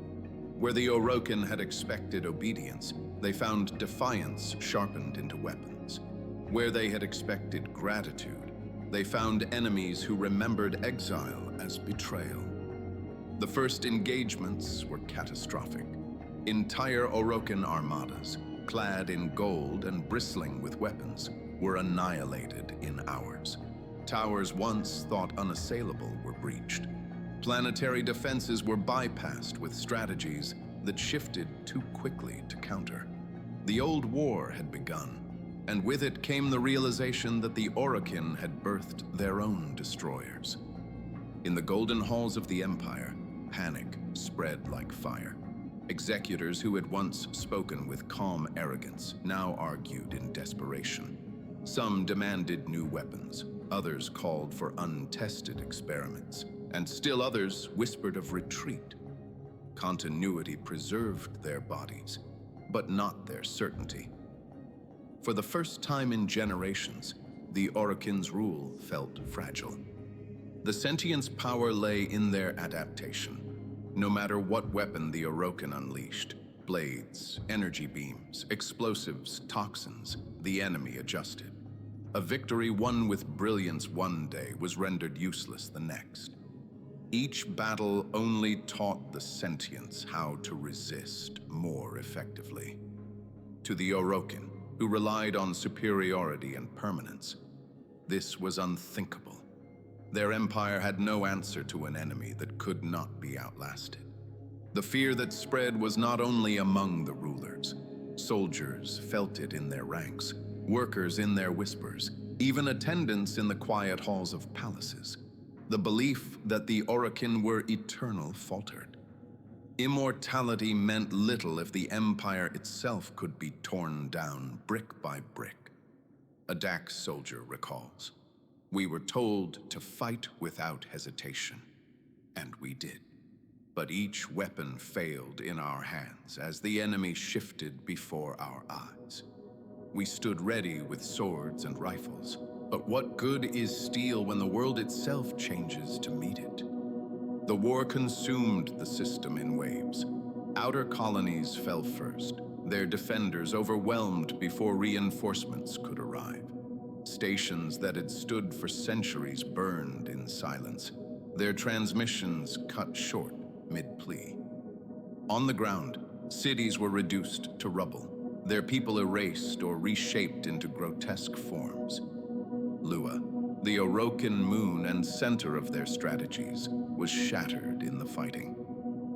Where the Orokin had expected obedience, they found defiance sharpened into weapons. Where they had expected gratitude, they found enemies who remembered exile as betrayal. The first engagements were catastrophic. Entire Orokin armadas, clad in gold and bristling with weapons, were annihilated in hours. Towers once thought unassailable were breached. Planetary defenses were bypassed with strategies that shifted too quickly to counter. The old war had begun, and with it came the realization that the Orokin had birthed their own destroyers. In the golden halls of the Empire, panic spread like fire. Executors who had once spoken with calm arrogance now argued in desperation. Some demanded new weapons, others called for untested experiments, and still others whispered of retreat. Continuity preserved their bodies, but not their certainty. For the first time in generations, the Orokin's rule felt fragile. The Sentients' power lay in their adaptation. No matter what weapon the Orokin unleashed, blades, energy beams, explosives, toxins, the enemy adjusted. A victory won with brilliance one day was rendered useless the next. Each battle only taught the Sentients how to resist more effectively. To the Orokin, who relied on superiority and permanence, this was unthinkable. Their empire had no answer to an enemy that could not be outlasted. The fear that spread was not only among the rulers. Soldiers felt it in their ranks, workers in their whispers, even attendants in the quiet halls of palaces. The belief that the Orokin were eternal faltered. Immortality meant little if the empire itself could be torn down brick by brick. A Dax soldier recalls, "We were told to fight without hesitation, and we did. But each weapon failed in our hands as the enemy shifted before our eyes. We stood ready with swords and rifles. But what good is steel when the world itself changes to meet it? The war consumed the system in waves. Outer colonies fell first, their defenders overwhelmed before reinforcements could arrive. Stations that had stood for centuries burned in silence, their transmissions cut short mid-plea. On the ground, cities were reduced to rubble, their people erased or reshaped into grotesque forms. Lua, the Orokin moon and center of their strategies, was shattered in the fighting.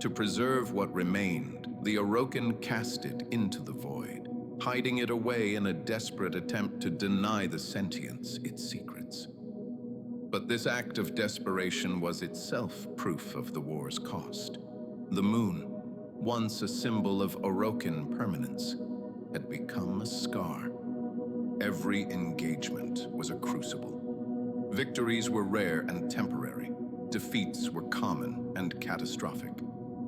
To preserve what remained, the Orokin cast it into the void, hiding it away in a desperate attempt to deny the Sentients its secrets. But this act of desperation was itself proof of the war's cost. The moon, once a symbol of Orokin permanence, had become a scar. Every engagement was a crucible. Victories were rare and temporary. Defeats were common and catastrophic.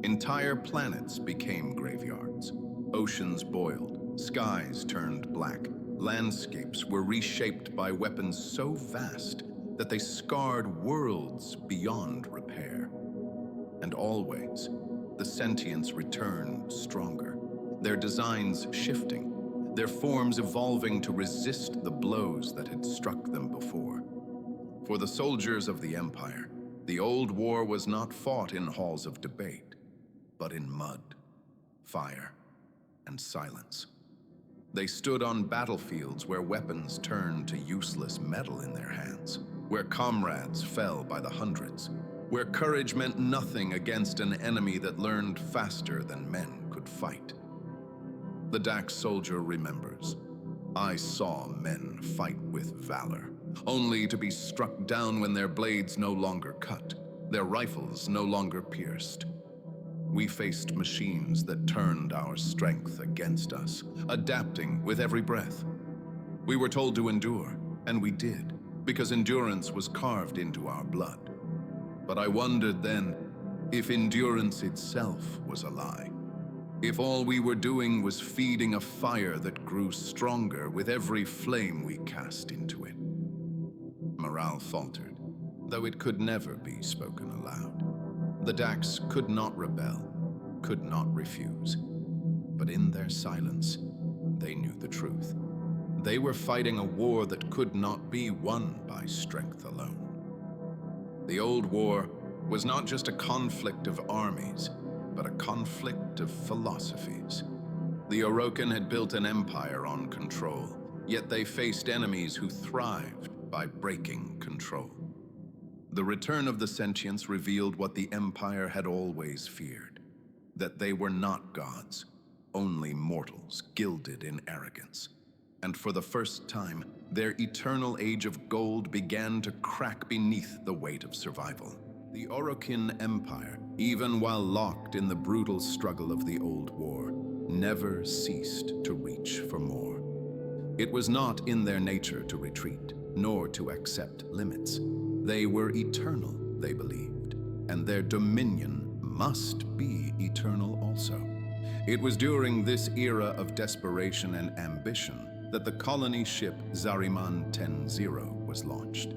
Entire planets became graveyards. Oceans boiled, skies turned black. Landscapes were reshaped by weapons so vast that they scarred worlds beyond repair. And always, the Sentients returned stronger, their designs shifting, their forms evolving to resist the blows that had struck them before. For the soldiers of the Empire, the old war was not fought in halls of debate, but in mud, fire, and silence. They stood on battlefields where weapons turned to useless metal in their hands, where comrades fell by the hundreds, where courage meant nothing against an enemy that learned faster than men could fight. The Dax soldier remembers. I saw men fight with valor, only to be struck down when their blades no longer cut, their rifles no longer pierced. We faced machines that turned our strength against us, adapting with every breath. We were told to endure, and we did, because endurance was carved into our blood. But I wondered then if endurance itself was a lie. If all we were doing was feeding a fire that grew stronger with every flame we cast into it. Morale faltered, though it could never be spoken aloud. The Dax could not rebel, could not refuse. But in their silence, they knew the truth. They were fighting a war that could not be won by strength alone. The old war was not just a conflict of armies, but a conflict of philosophies. The Orokin had built an empire on control, yet they faced enemies who thrived by breaking control. The return of the Sentients revealed what the Empire had always feared, that they were not gods, only mortals gilded in arrogance. And for the first time, their eternal age of gold began to crack beneath the weight of survival. The Orokin Empire, even while locked in the brutal struggle of the old war, never ceased to reach for more. It was not in their nature to retreat, nor to accept limits. They were eternal, they believed, and their dominion must be eternal also. It was during this era of desperation and ambition that the colony ship Zariman Ten Zero was launched.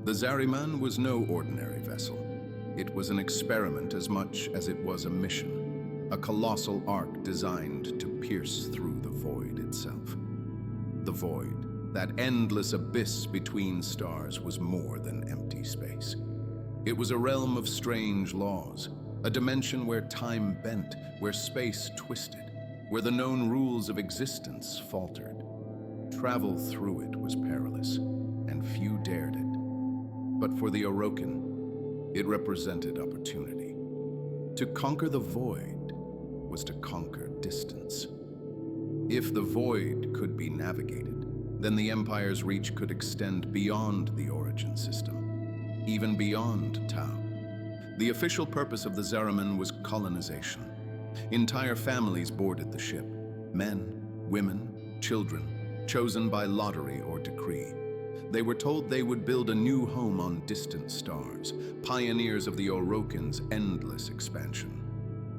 The Zariman was no ordinary vessel. It was an experiment as much as it was a mission, a colossal arc designed to pierce through the void itself. The void, that endless abyss between stars, was more than empty space. It was a realm of strange laws, a dimension where time bent, where space twisted, where the known rules of existence faltered. Travel through it was perilous, and few dared it. But for the Orokin, it represented opportunity. To conquer the void was to conquer distance. If the void could be navigated, then the Empire's reach could extend beyond the origin system, even beyond Tau. The official purpose of the Zariman was colonization. Entire families boarded the ship, men, women, children, chosen by lottery or decree. They were told they would build a new home on distant stars, pioneers of the Orokin's endless expansion.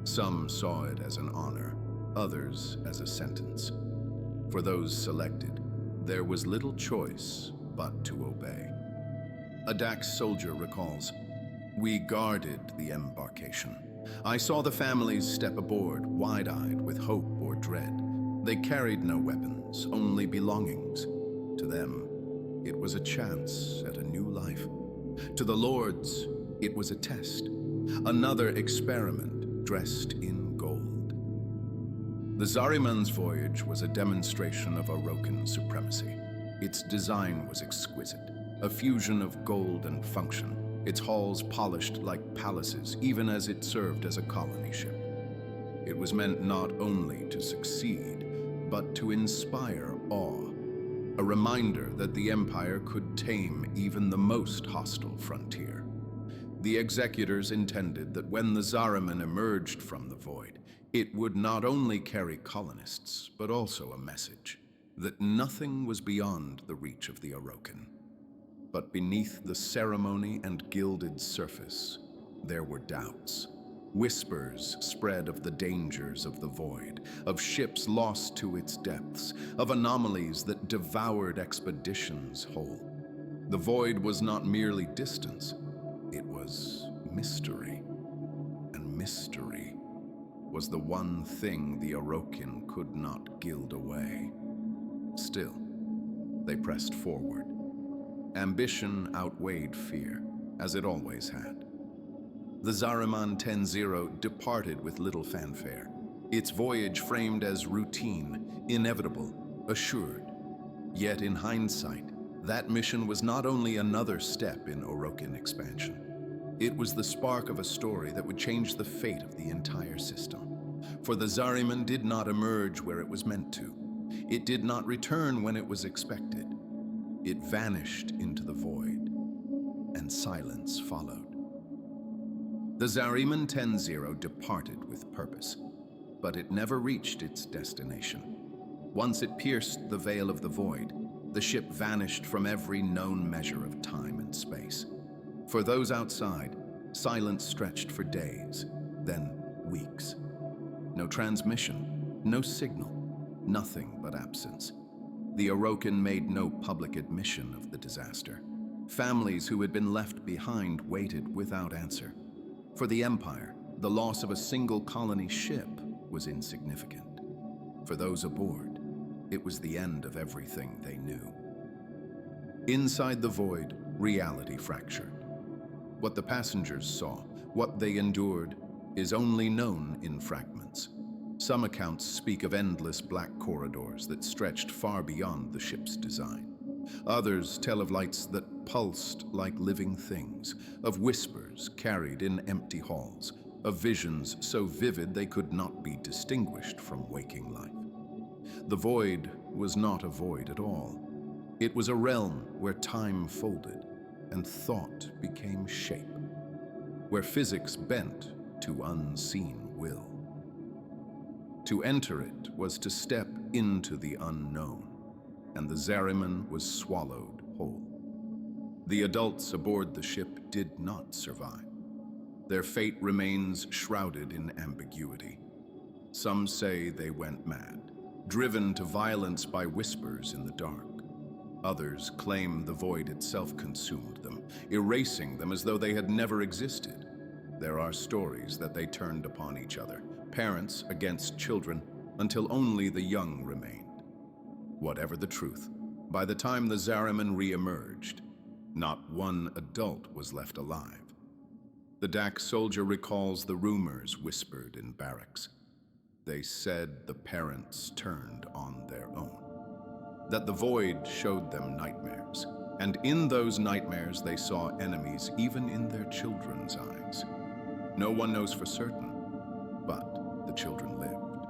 Some saw it as an honor, others as a sentence. For those selected, there was little choice but to obey. A Dax soldier recalls, "We guarded the embarkation. I saw the families step aboard, wide-eyed with hope or dread. They carried no weapons, only belongings. To them, it was a chance at a new life. To the Lords, it was a test, another experiment dressed in gold." The Zariman's voyage was a demonstration of Orokin supremacy. Its design was exquisite, a fusion of gold and function, its halls polished like palaces, even as it served as a colony ship. It was meant not only to succeed, but to inspire awe, a reminder that the Empire could tame even the most hostile frontier. The executors intended that when the Zariman emerged from the void, it would not only carry colonists, but also a message that nothing was beyond the reach of the Orokin. But beneath the ceremony and gilded surface, there were doubts. Whispers spread of the dangers of the void, of ships lost to its depths, of anomalies that devoured expeditions whole. The void was not merely distance, it was mystery. And mystery was the one thing the Orokin could not gild away. Still, they pressed forward. Ambition outweighed fear, as it always had. The Zariman Ten Zero departed with little fanfare, its voyage framed as routine, inevitable, assured. Yet in hindsight, that mission was not only another step in Orokin expansion. It was the spark of a story that would change the fate of the entire system. For the Zariman did not emerge where it was meant to. It did not return when it was expected. It vanished into the void, and silence followed. The Zariman Ten Zero departed with purpose, but it never reached its destination. Once it pierced the veil of the void, the ship vanished from every known measure of time and space. For those outside, silence stretched for days, then weeks. No transmission, no signal, nothing but absence. The Orokin made no public admission of the disaster. Families who had been left behind waited without answer. For the Empire, the loss of a single colony ship was insignificant. For those aboard, it was the end of everything they knew. Inside the void, reality fractured. What the passengers saw, what they endured, is only known in fragments. Some accounts speak of endless black corridors that stretched far beyond the ship's design. Others tell of lights that pulsed like living things, of whispers carried in empty halls, of visions so vivid they could not be distinguished from waking life. The void was not a void at all. It was a realm where time folded and thought became shape, where physics bent to unseen will. To enter it was to step into the unknown, and the Zariman was swallowed whole. The adults aboard the ship did not survive. Their fate remains shrouded in ambiguity. Some say they went mad, driven to violence by whispers in the dark. Others claim the void itself consumed them, erasing them as though they had never existed. There are stories that they turned upon each other, parents against children, until only the young remained. Whatever the truth, by the time the Zariman re-emerged, not one adult was left alive. The Dax soldier recalls the rumors whispered in barracks. They said the parents turned on their own, that the void showed them nightmares, and in those nightmares they saw enemies even in their children's eyes. No one knows for certain, but the children lived,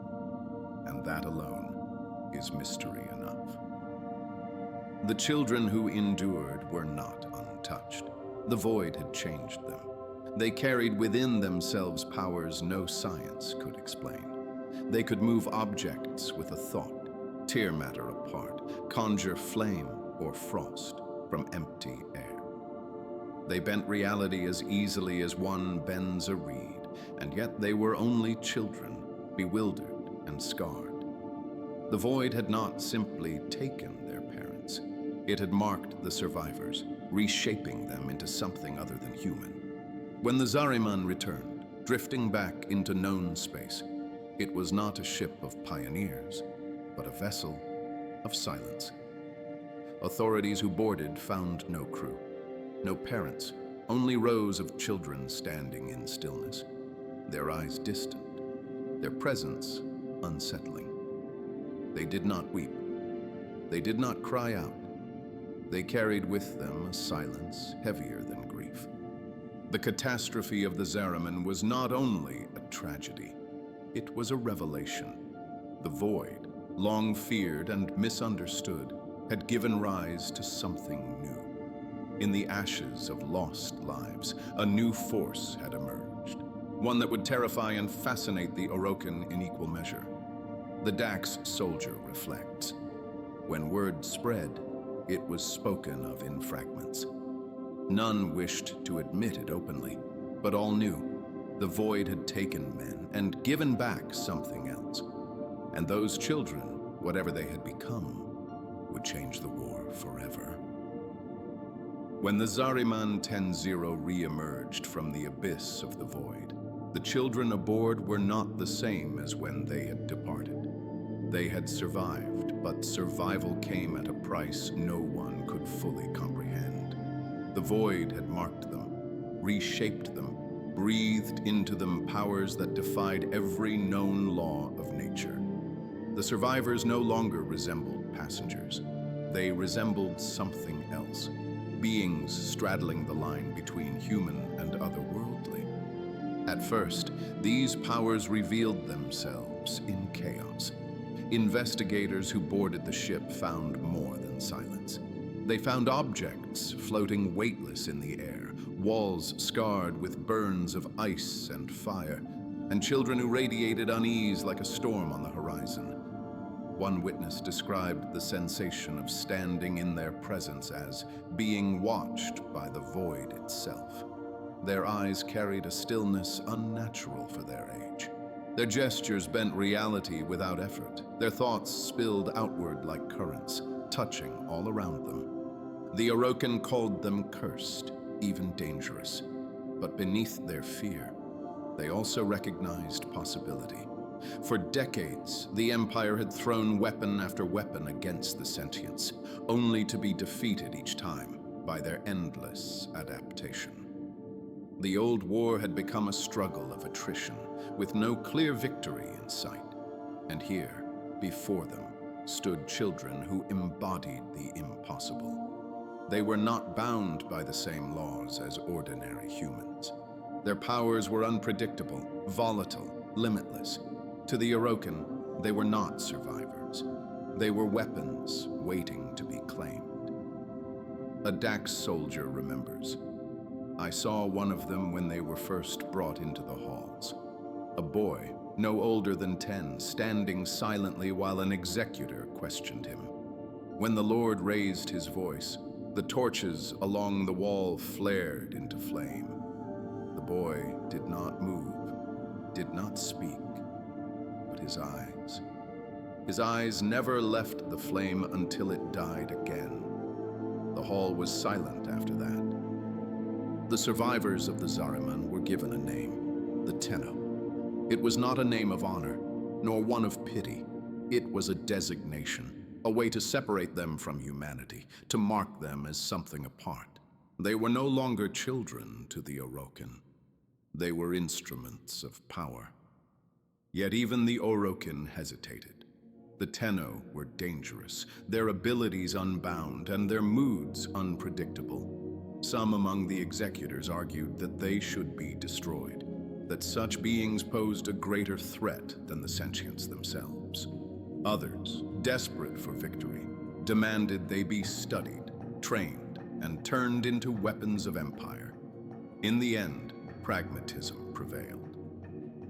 and that alone is mystery enough. The children who endured were not untouched. The void had changed them. They carried within themselves powers no science could explain. They could move objects with a thought, tear matter apart, conjure flame or frost from empty air. They bent reality as easily as one bends a reed, and yet they were only children, bewildered and scarred. The void had not simply taken their parents. It had marked the survivors, reshaping them into something other than human. When the Zariman returned, drifting back into known space, it was not a ship of pioneers, but a vessel of silence. Authorities who boarded found no crew, no parents, only rows of children standing in stillness, their eyes distant, their presence unsettling. They did not weep. They did not cry out. They carried with them a silence heavier than grief. The catastrophe of the Zariman was not only a tragedy, it was a revelation. The void, long feared and misunderstood, had given rise to something new. In the ashes of lost lives, a new force had emerged, one that would terrify and fascinate the Orokin in equal measure. The Dax soldier reflects. When word spread, it was spoken of in fragments. None wished to admit it openly, but all knew the void had taken men and given back something else. And those children, whatever they had become, would change the war forever. When the Zariman Ten Zero re-emerged from the abyss of the void, the children aboard were not the same as when they had departed. They had survived, but survival came at a price no one could fully comprehend. The void had marked them, reshaped them, breathed into them powers that defied every known law of nature. The survivors no longer resembled passengers. They resembled something else, beings straddling the line between human and otherworldly. At first, these powers revealed themselves in chaos. Investigators who boarded the ship found more than silence. They found objects floating weightless in the air, walls scarred with burns of ice and fire, and children who radiated unease like a storm on the horizon. One witness described the sensation of standing in their presence as being watched by the void itself. Their eyes carried a stillness unnatural for their age. Their gestures bent reality without effort. Their thoughts spilled outward like currents, touching all around them. The Orokin called them cursed, even dangerous. But beneath their fear, they also recognized possibility. For decades, the Empire had thrown weapon after weapon against the Sentients, only to be defeated each time by their endless adaptation. The old war had become a struggle of attrition, with no clear victory in sight. And here, before them, stood children who embodied the impossible. They were not bound by the same laws as ordinary humans. Their powers were unpredictable, volatile, limitless. To the Orokin, they were not survivors. They were weapons waiting to be claimed. A Dax soldier remembers. I saw one of them when they were first brought into the halls. A boy, no older than 10, standing silently while an executor questioned him. When the Lord raised his voice, the torches along the wall flared into flame. The boy did not move, did not speak, but his eyes never left the flame until it died again. The hall was silent after that. The survivors of the Zariman were given a name, the Tenno. It was not a name of honor, nor one of pity. It was a designation, a way to separate them from humanity, to mark them as something apart. They were no longer children to the Orokin. They were instruments of power. Yet even the Orokin hesitated. The Tenno were dangerous, their abilities unbound, and their moods unpredictable. Some among the executors argued that they should be destroyed, that such beings posed a greater threat than the Sentients themselves. Others, desperate for victory, demanded they be studied, trained, and turned into weapons of empire. In the end, pragmatism prevailed.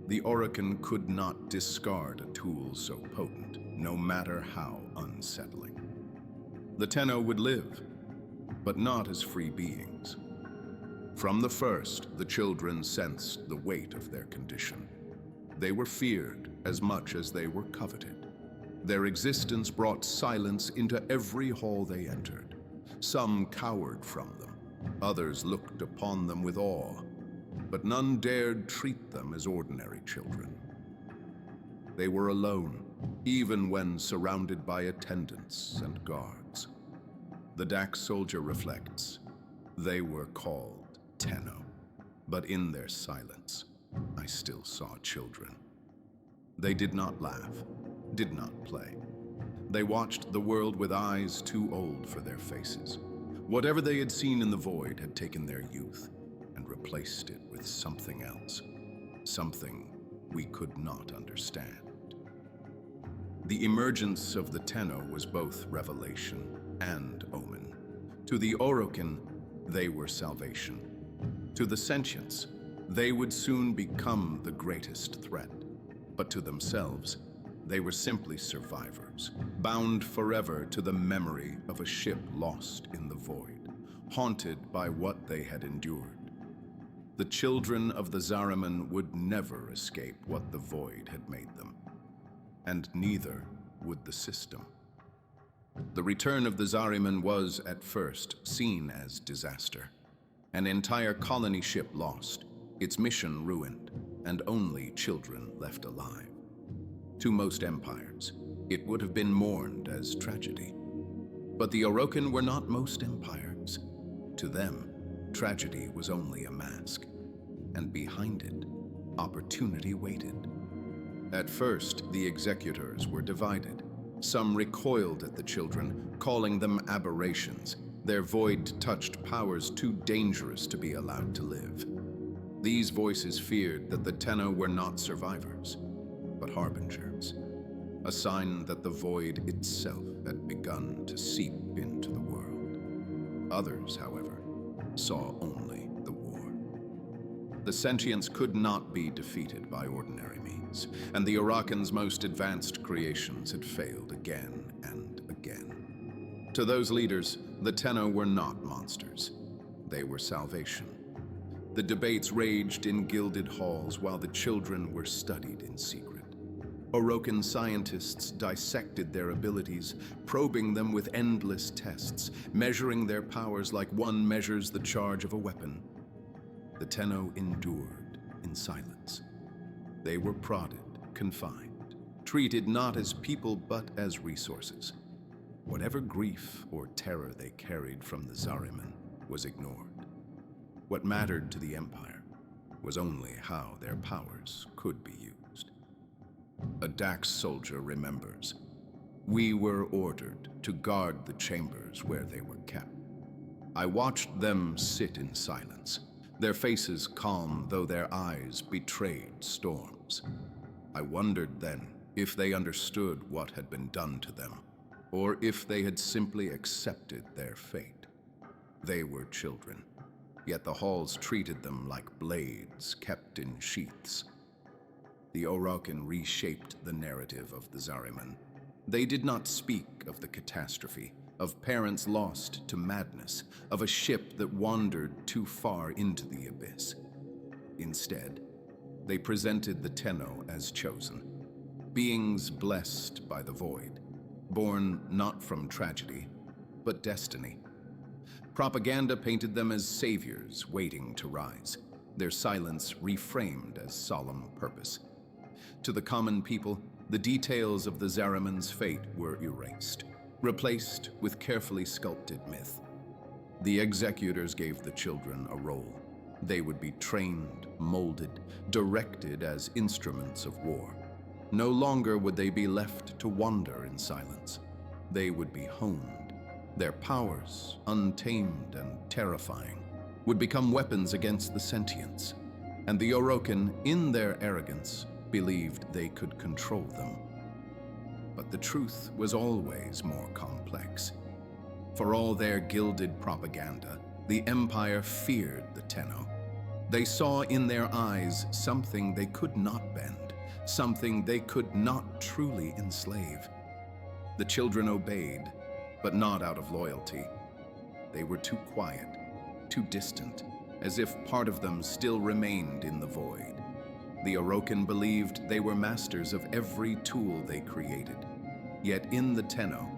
The Orokin could not discard a tool so potent, no matter how unsettling. The Tenno would live, but not as free beings. From the first, the children sensed the weight of their condition. They were feared as much as they were coveted. Their existence brought silence into every hall they entered. Some cowered from them, others looked upon them with awe, but none dared treat them as ordinary children. They were alone, even when surrounded by attendants and guards. The Dax soldier reflects, they were called Tenno, but in their silence, I still saw children. They did not laugh, did not play. They watched the world with eyes too old for their faces. Whatever they had seen in the void had taken their youth and replaced it with something else, something we could not understand. The emergence of the Tenno was both revelation and omen. To the Orokin, they were salvation. To the Sentients, they would soon become the greatest threat. But to themselves, they were simply survivors, bound forever to the memory of a ship lost in the void, haunted by what they had endured. The children of the Zariman would never escape what the void had made them, and neither would the system. The return of the Zariman was, at first, seen as disaster. An entire colony ship lost, its mission ruined, and only children left alive. To most empires, it would have been mourned as tragedy. But the Orokin were not most empires. To them, tragedy was only a mask, and behind it, opportunity waited. At first, the executors were divided. Some recoiled at the children, calling them aberrations, their void-touched powers too dangerous to be allowed to live. These voices feared that the Tenno were not survivors, but harbingers, a sign that the void itself had begun to seep into the world. Others, however, saw only the war. The Sentients could not be defeated by ordinary means, and the Orokin's most advanced creations had failed again and again. To those leaders, the Tenno were not monsters. They were salvation. The debates raged in gilded halls while the children were studied in secret. Orokin scientists dissected their abilities, probing them with endless tests, measuring their powers like one measures the charge of a weapon. The Tenno endured in silence. They were prodded, confined, treated not as people but as resources. Whatever grief or terror they carried from the Zariman was ignored. What mattered to the Empire was only how their powers could be used. A Dax soldier remembers, we were ordered to guard the chambers where they were kept. I watched them sit in silence, their faces calm though their eyes betrayed storms. I wondered then if they understood what had been done to them, or if they had simply accepted their fate. They were children, yet the halls treated them like blades kept in sheaths. The Orokin reshaped the narrative of the Zariman. They did not speak of the catastrophe, of parents lost to madness, of a ship that wandered too far into the abyss. Instead, they presented the Tenno as chosen, beings blessed by the void, born not from tragedy, but destiny. Propaganda painted them as saviors waiting to rise, their silence reframed as solemn purpose. To the common people, the details of the Zariman's fate were erased, replaced with carefully sculpted myth. The executors gave the children a role. They would be trained, molded, directed as instruments of war. No longer would they be left to wander in silence. They would be honed. Their powers, untamed and terrifying, would become weapons against the Sentients. And the Orokin, in their arrogance, believed they could control them. But the truth was always more complex. For all their gilded propaganda, the Empire feared the Tenno. They saw in their eyes something they could not bend, something they could not truly enslave. The children obeyed, but not out of loyalty. They were too quiet, too distant, as if part of them still remained in the void. The Orokin believed they were masters of every tool they created. Yet in the Tenno,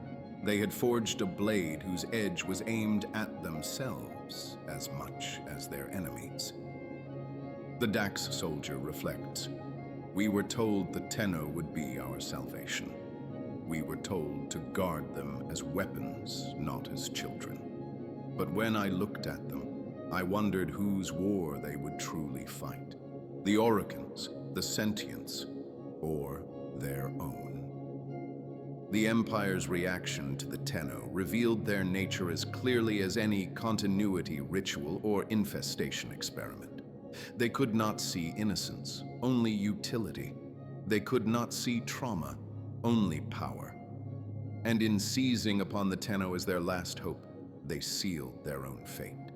they had forged a blade whose edge was aimed at themselves as much as their enemies. The Dax soldier reflects, "We were told the Tenno would be our salvation. We were told to guard them as weapons, not as children. But when I looked at them, I wondered whose war they would truly fight. The Orokins, the Sentients, or their own." The Empire's reaction to the Tenno revealed their nature as clearly as any continuity ritual or infestation experiment. They could not see innocence, only utility. They could not see trauma, only power. And in seizing upon the Tenno as their last hope, they sealed their own fate.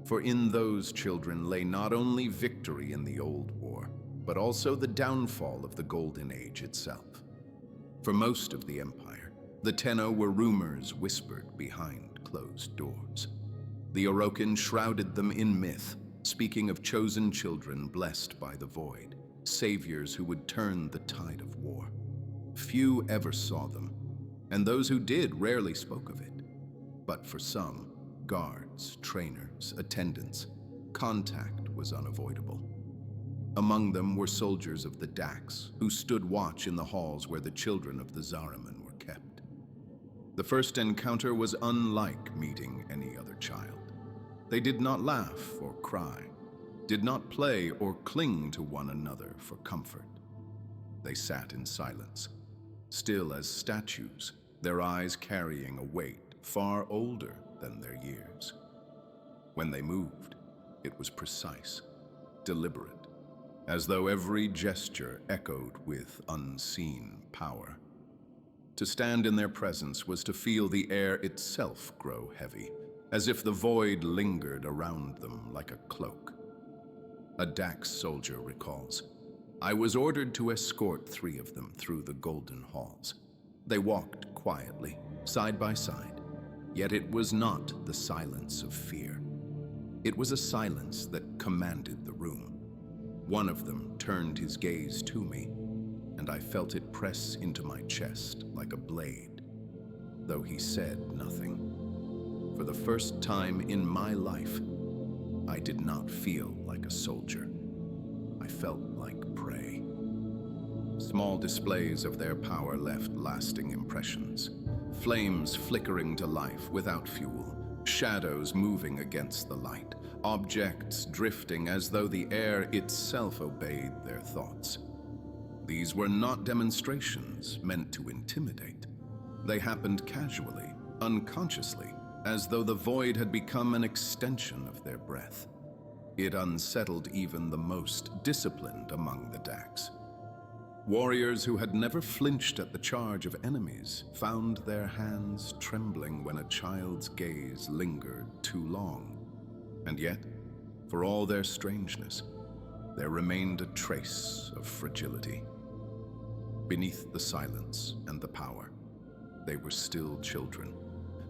For in those children lay not only victory in the old war, but also the downfall of the Golden Age itself. For most of the Empire, the Tenno were rumors whispered behind closed doors. The Orokin shrouded them in myth, speaking of chosen children blessed by the void, saviors who would turn the tide of war. Few ever saw them, and those who did rarely spoke of it. But for some, guards, trainers, attendants, contact was unavoidable. Among them were soldiers of the Dax, who stood watch in the halls where the children of the Zariman were kept. The first encounter was unlike meeting any other child. They did not laugh or cry, did not play or cling to one another for comfort. They sat in silence, still as statues, their eyes carrying a weight far older than their years. When they moved, it was precise, deliberate, as though every gesture echoed with unseen power. To stand in their presence was to feel the air itself grow heavy, as if the void lingered around them like a cloak. A Dax soldier recalls, "I was ordered to escort 3 of them through the golden halls. They walked quietly, side by side, yet it was not the silence of fear. It was a silence that commanded the room. One of them turned his gaze to me, and I felt it press into my chest like a blade, though he said nothing. For the first time in my life, I did not feel like a soldier. I felt like prey." Small displays of their power left lasting impressions. Flames flickering to life without fuel, shadows moving against the light, objects drifting as though the air itself obeyed their thoughts. These were not demonstrations meant to intimidate. They happened casually, unconsciously, as though the void had become an extension of their breath. It unsettled even the most disciplined among the Dax. Warriors who had never flinched at the charge of enemies found their hands trembling when a child's gaze lingered too long. And yet, for all their strangeness, there remained a trace of fragility. Beneath the silence and the power, they were still children.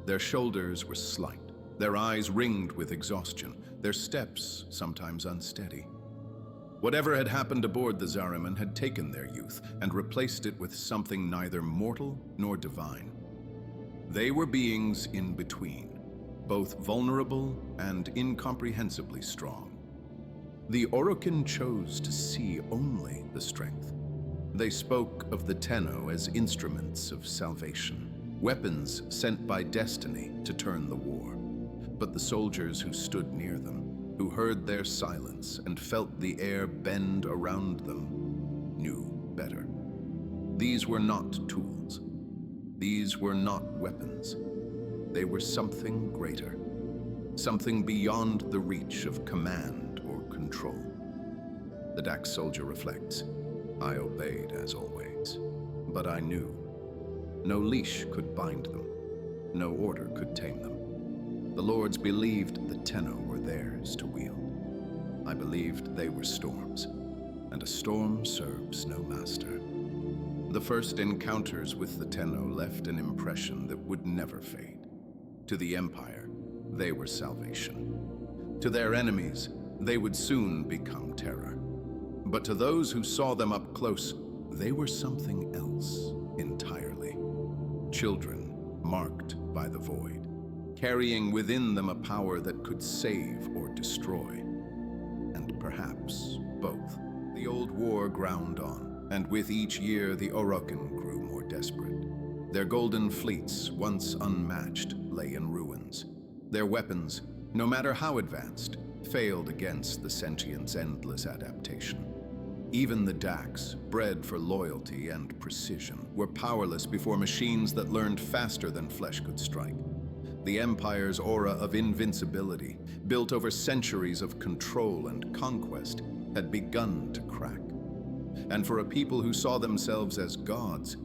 Their shoulders were slight, their eyes ringed with exhaustion, their steps sometimes unsteady. Whatever had happened aboard the Zariman had taken their youth and replaced it with something neither mortal nor divine. They were beings in between, both vulnerable and incomprehensibly strong. The Orokin chose to see only the strength. They spoke of the Tenno as instruments of salvation, weapons sent by destiny to turn the war. But the soldiers who stood near them, who heard their silence and felt the air bend around them, knew better. These were not tools. These were not weapons. They were something greater, something beyond the reach of command or control. The Dax soldier reflects, "I obeyed as always, but I knew. No leash could bind them. No order could tame them. The lords believed the Tenno were theirs to wield. I believed they were storms, and a storm serves no master." The first encounters with the Tenno left an impression that would never fade. To the Empire, they were salvation. To their enemies, they would soon become terror. But to those who saw them up close, they were something else entirely. children marked by the void, carrying within them a power that could save or destroy, and perhaps both. The old war ground on, and with each year the Orokin grew more desperate. Their golden fleets, once unmatched, lay in ruins. Their weapons, no matter how advanced, failed against the Sentients' endless adaptation. Even the Dax, bred for loyalty and precision, were powerless before machines that learned faster than flesh could strike. The Empire's aura of invincibility, built over centuries of control and conquest, had begun to crack. And for a people who saw themselves as gods,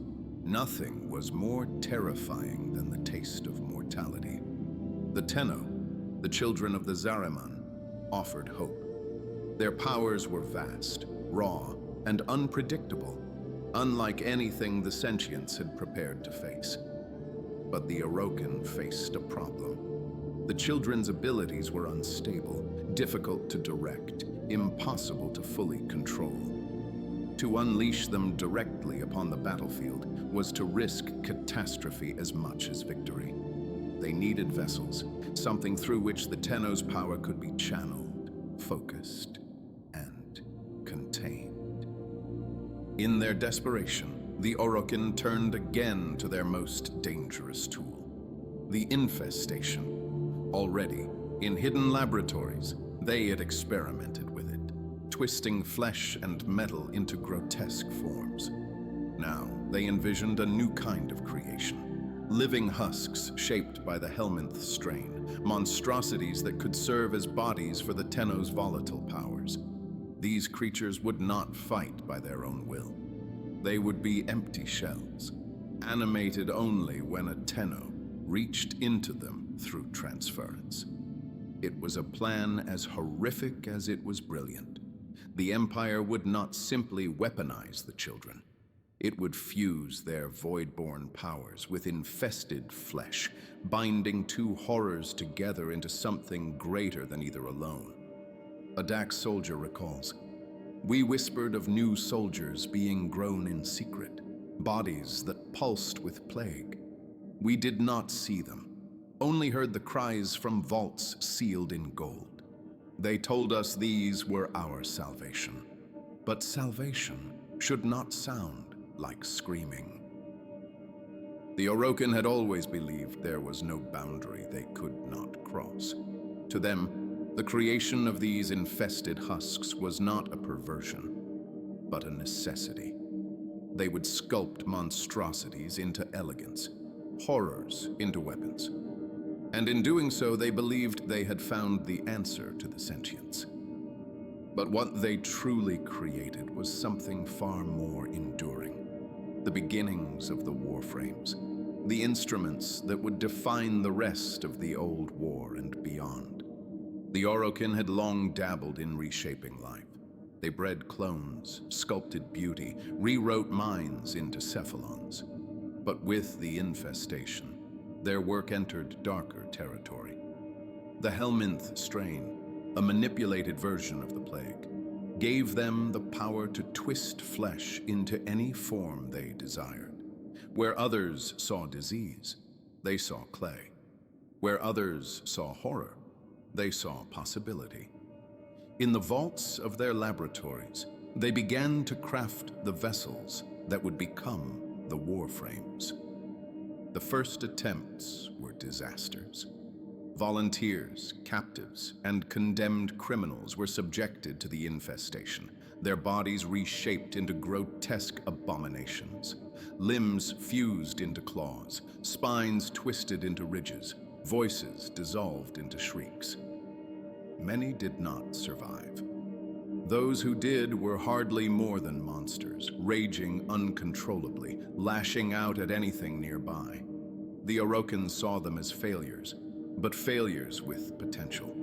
nothing was more terrifying than the taste of mortality. The Tenno, the children of the Zariman, offered hope. Their powers were vast, raw, and unpredictable, unlike anything the Sentients had prepared to face. But the Orokin faced a problem. The children's abilities were unstable, difficult to direct, impossible to fully control. To unleash them directly upon the battlefield was to risk catastrophe as much as victory. They needed vessels, something through which the Tenno's power could be channeled, focused, and contained. In their desperation, the Orokin turned again to their most dangerous tool, the infestation. Already, in hidden laboratories, they had experimented with it, twisting flesh and metal into grotesque forms. Now, they envisioned a new kind of creation, living husks shaped by the Helminth strain, monstrosities that could serve as bodies for the Tenno's volatile powers. These creatures would not fight by their own will. They would be empty shells, animated only when a Tenno reached into them through transference. It was a plan as horrific as it was brilliant. The Empire would not simply weaponize the children. It would fuse their void-born powers with infested flesh, binding two horrors together into something greater than either alone. A Dax soldier recalls, "We whispered of new soldiers being grown in secret, bodies that pulsed with plague. We did not see them, only heard the cries from vaults sealed in gold. They told us these were our salvation. But salvation should not sound like screaming." The Orokin had always believed there was no boundary they could not cross. To them, the creation of these infested husks was not a perversion, but a necessity. They would sculpt monstrosities into elegance, horrors into weapons. And in doing so, they believed they had found the answer to the Sentients. But what they truly created was something far more enduring. The beginnings of the Warframes, the instruments that would define the rest of the old war and beyond. The Orokin had long dabbled in reshaping life. They bred clones, sculpted beauty, rewrote minds into Cephalons. But with the infestation, their work entered darker territory. The Helminth strain, a manipulated version of the plague, gave them the power to twist flesh into any form they desired. Where others saw disease, they saw clay. Where others saw horror, they saw possibility. In the vaults of their laboratories, they began to craft the vessels that would become the Warframes. The first attempts were disasters. Volunteers, captives, and condemned criminals were subjected to the infestation, their bodies reshaped into grotesque abominations. Limbs fused into claws, spines twisted into ridges, voices dissolved into shrieks. Many did not survive. Those who did were hardly more than monsters, raging uncontrollably, lashing out at anything nearby. The Orokin saw them as failures, but failures with potential.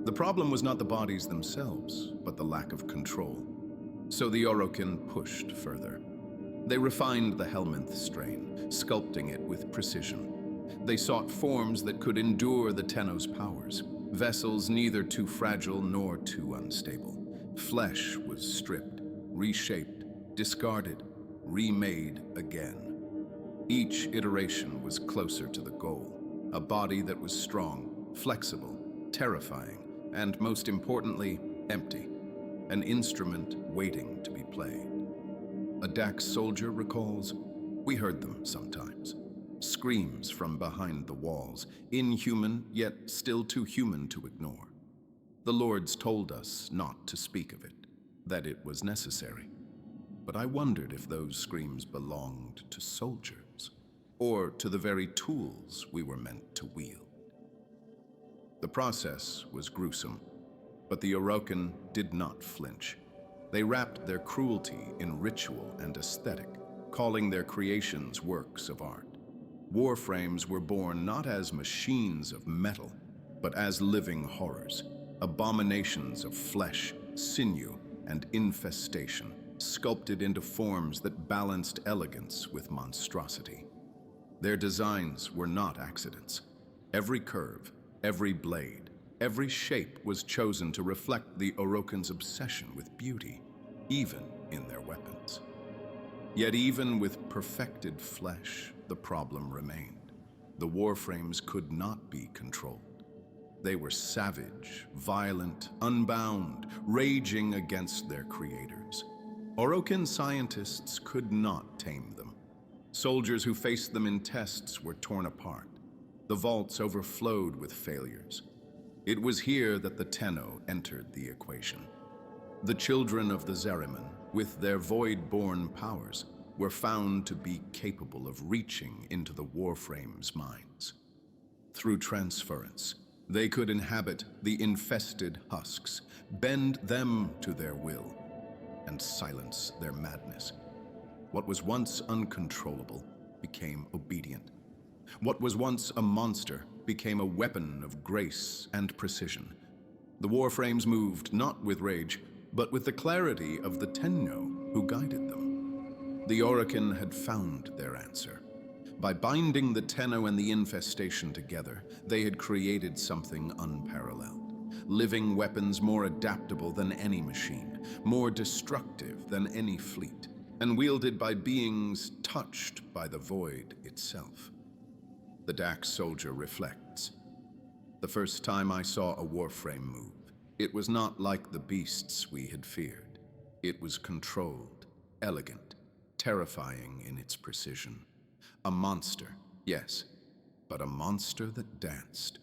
The problem was not the bodies themselves, but the lack of control. So the Orokin pushed further. They refined the Helminth strain, sculpting it with precision. They sought forms that could endure the Tenno's powers, vessels neither too fragile nor too unstable. Flesh was stripped, reshaped, discarded, remade again. Each iteration was closer to the goal, a body that was strong, flexible, terrifying, and most importantly, empty, an instrument waiting to be played. A Dax soldier recalls, "We heard them sometimes. Screams from behind the walls, inhuman yet still too human to ignore. The Lords told us not to speak of it, that it was necessary. But I wondered if those screams belonged to soldiers, or to the very tools we were meant to wield." The process was gruesome, but the Orokin did not flinch. They wrapped their cruelty in ritual and aesthetic, calling their creations works of art. Warframes were born not as machines of metal, but as living horrors, abominations of flesh, sinew, and infestation, sculpted into forms that balanced elegance with monstrosity. Their designs were not accidents. Every curve, every blade, every shape was chosen to reflect the Orokin's obsession with beauty, even in their weapons. Yet even with perfected flesh, the problem remained. The Warframes could not be controlled. They were savage, violent, unbound, raging against their creators. Orokin scientists could not tame them. Soldiers who faced them in tests were torn apart. The vaults overflowed with failures. It was here that the Tenno entered the equation. The children of the Zariman, with their void-born powers, were found to be capable of reaching into the Warframes' minds. Through transference, they could inhabit the infested husks, bend them to their will, and silence their madness. What was once uncontrollable became obedient. What was once a monster became a weapon of grace and precision. The Warframes moved not with rage, but with the clarity of the Tenno who guided them. The Orokin had found their answer. By binding the Tenno and the infestation together, they had created something unparalleled. Living weapons more adaptable than any machine, more destructive than any fleet, and wielded by beings touched by the void itself. The Dax soldier reflects. "The first time I saw a Warframe move, it was not like the beasts we had feared. It was controlled, elegant, terrifying in its precision. A monster, yes, but a monster that danced.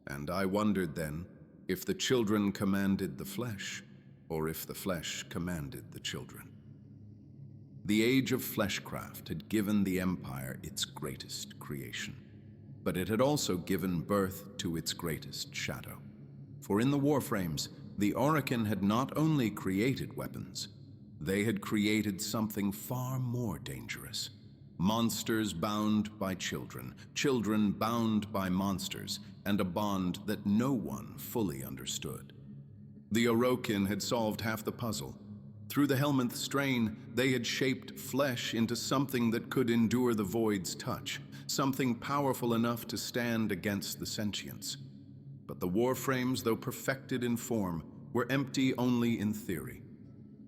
And I wondered then if the children commanded the flesh, or if the flesh commanded the children." The age of fleshcraft had given the Empire its greatest creation, but it had also given birth to its greatest shadow. For in the Warframes, the Orokin had not only created weapons, they had created something far more dangerous. Monsters bound by children, children bound by monsters, and a bond that no one fully understood. The Orokin had solved half the puzzle. Through the Helminth strain, they had shaped flesh into something that could endure the void's touch, something powerful enough to stand against the Sentients. But the Warframes, though perfected in form, were empty only in theory.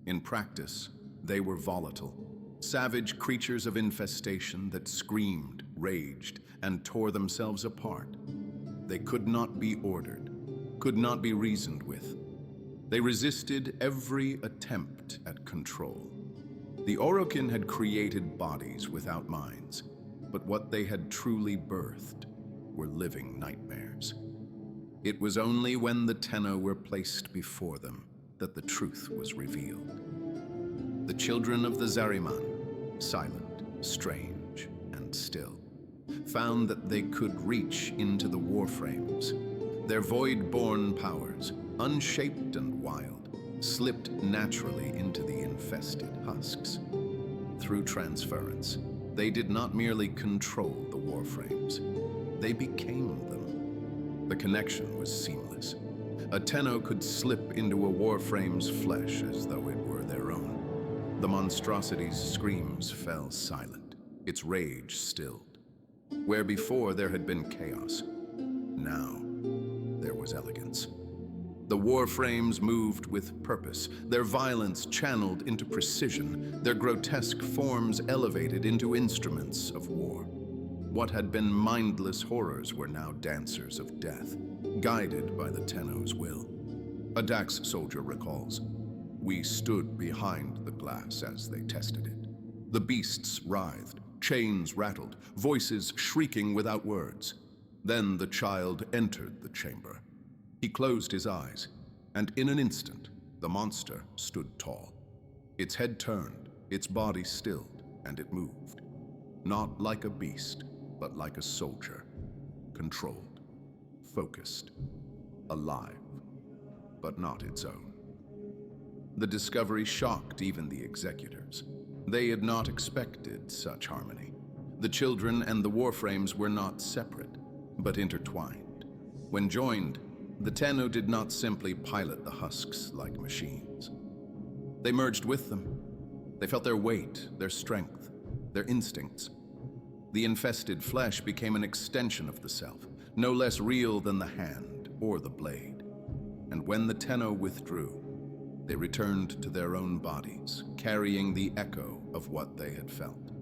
In practice, they were volatile, savage creatures of infestation that screamed, raged, and tore themselves apart. They could not be ordered, could not be reasoned with. They resisted every attempt at control. The Orokin had created bodies without minds, but what they had truly birthed were living nightmares. It was only when the Tenno were placed before them that the truth was revealed. The children of the Zariman, silent, strange, and still, found that they could reach into the Warframes. Their void-born powers, unshaped and wild, slipped naturally into the infested husks. Through transference, they did not merely control the Warframes, they became them. The connection was seamless. A Tenno could slip into a Warframe's flesh as though it were their own. The monstrosity's screams fell silent, its rage stilled. Where before there had been chaos, now there was elegance. The Warframes moved with purpose, their violence channeled into precision, their grotesque forms elevated into instruments of war. What had been mindless horrors were now dancers of death, guided by the Tenno's will. A Dax soldier recalls, "We stood behind the glass as they tested it. The beasts writhed, chains rattled, voices shrieking without words. Then the child entered the chamber. He closed his eyes, and in an instant, the monster stood tall. Its head turned, its body stilled, and it moved. Not like a beast, but like a soldier. Controlled, focused, alive, but not its own." The discovery shocked even the executors. They had not expected such harmony. The children and the Warframes were not separate, but intertwined. When joined, the Tenno did not simply pilot the husks like machines. They merged with them. They felt their weight, their strength, their instincts. The infested flesh became an extension of the self, no less real than the hand or the blade. And when the Tenno withdrew, they returned to their own bodies, carrying the echo of what they had felt.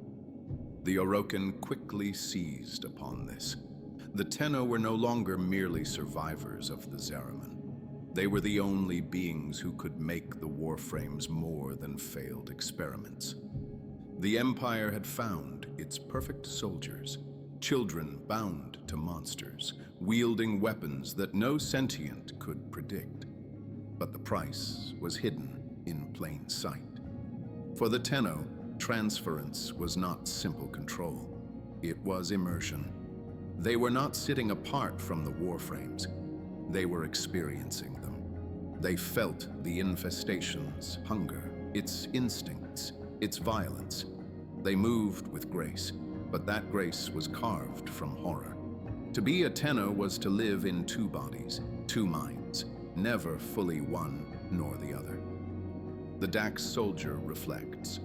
The Orokin quickly seized upon this. The Tenno were no longer merely survivors of the Zariman. They were the only beings who could make the Warframes more than failed experiments. The Empire had found its perfect soldiers, children bound to monsters, wielding weapons that no sentient could predict. But the price was hidden in plain sight. For the Tenno, transference was not simple control. It was immersion. They were not sitting apart from the Warframes. They were experiencing them. They felt the infestation's hunger, its instincts, its violence. They moved with grace, but that grace was carved from horror. To be a Tenno was to live in two bodies, two minds, never fully one nor the other. The Dax soldier reflects,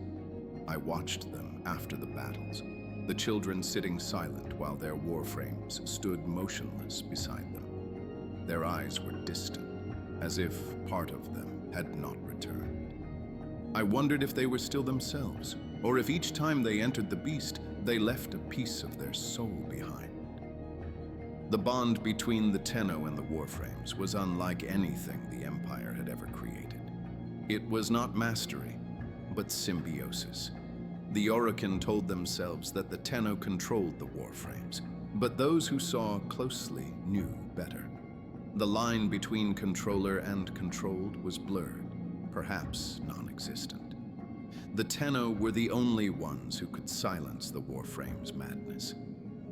"I watched them after the battles, the children sitting silent while their Warframes stood motionless beside them. Their eyes were distant, as if part of them had not returned. I wondered if they were still themselves, or if each time they entered the beast, they left a piece of their soul behind." The bond between the Tenno and the Warframes was unlike anything the Empire had ever created. It was not mastery, but symbiosis. The Orokin told themselves that the Tenno controlled the Warframes, but those who saw closely knew better. The line between controller and controlled was blurred, perhaps non-existent. The Tenno were the only ones who could silence the Warframes' madness,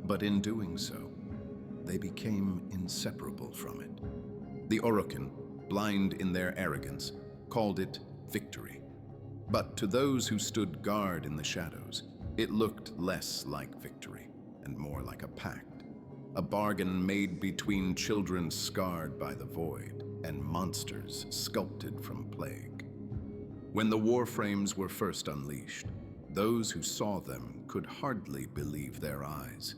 but in doing so, they became inseparable from it. The Orokin, blind in their arrogance, called it victory. But to those who stood guard in the shadows, it looked less like victory and more like a pact, a bargain made between children scarred by the void and monsters sculpted from plague. When the Warframes were first unleashed, those who saw them could hardly believe their eyes.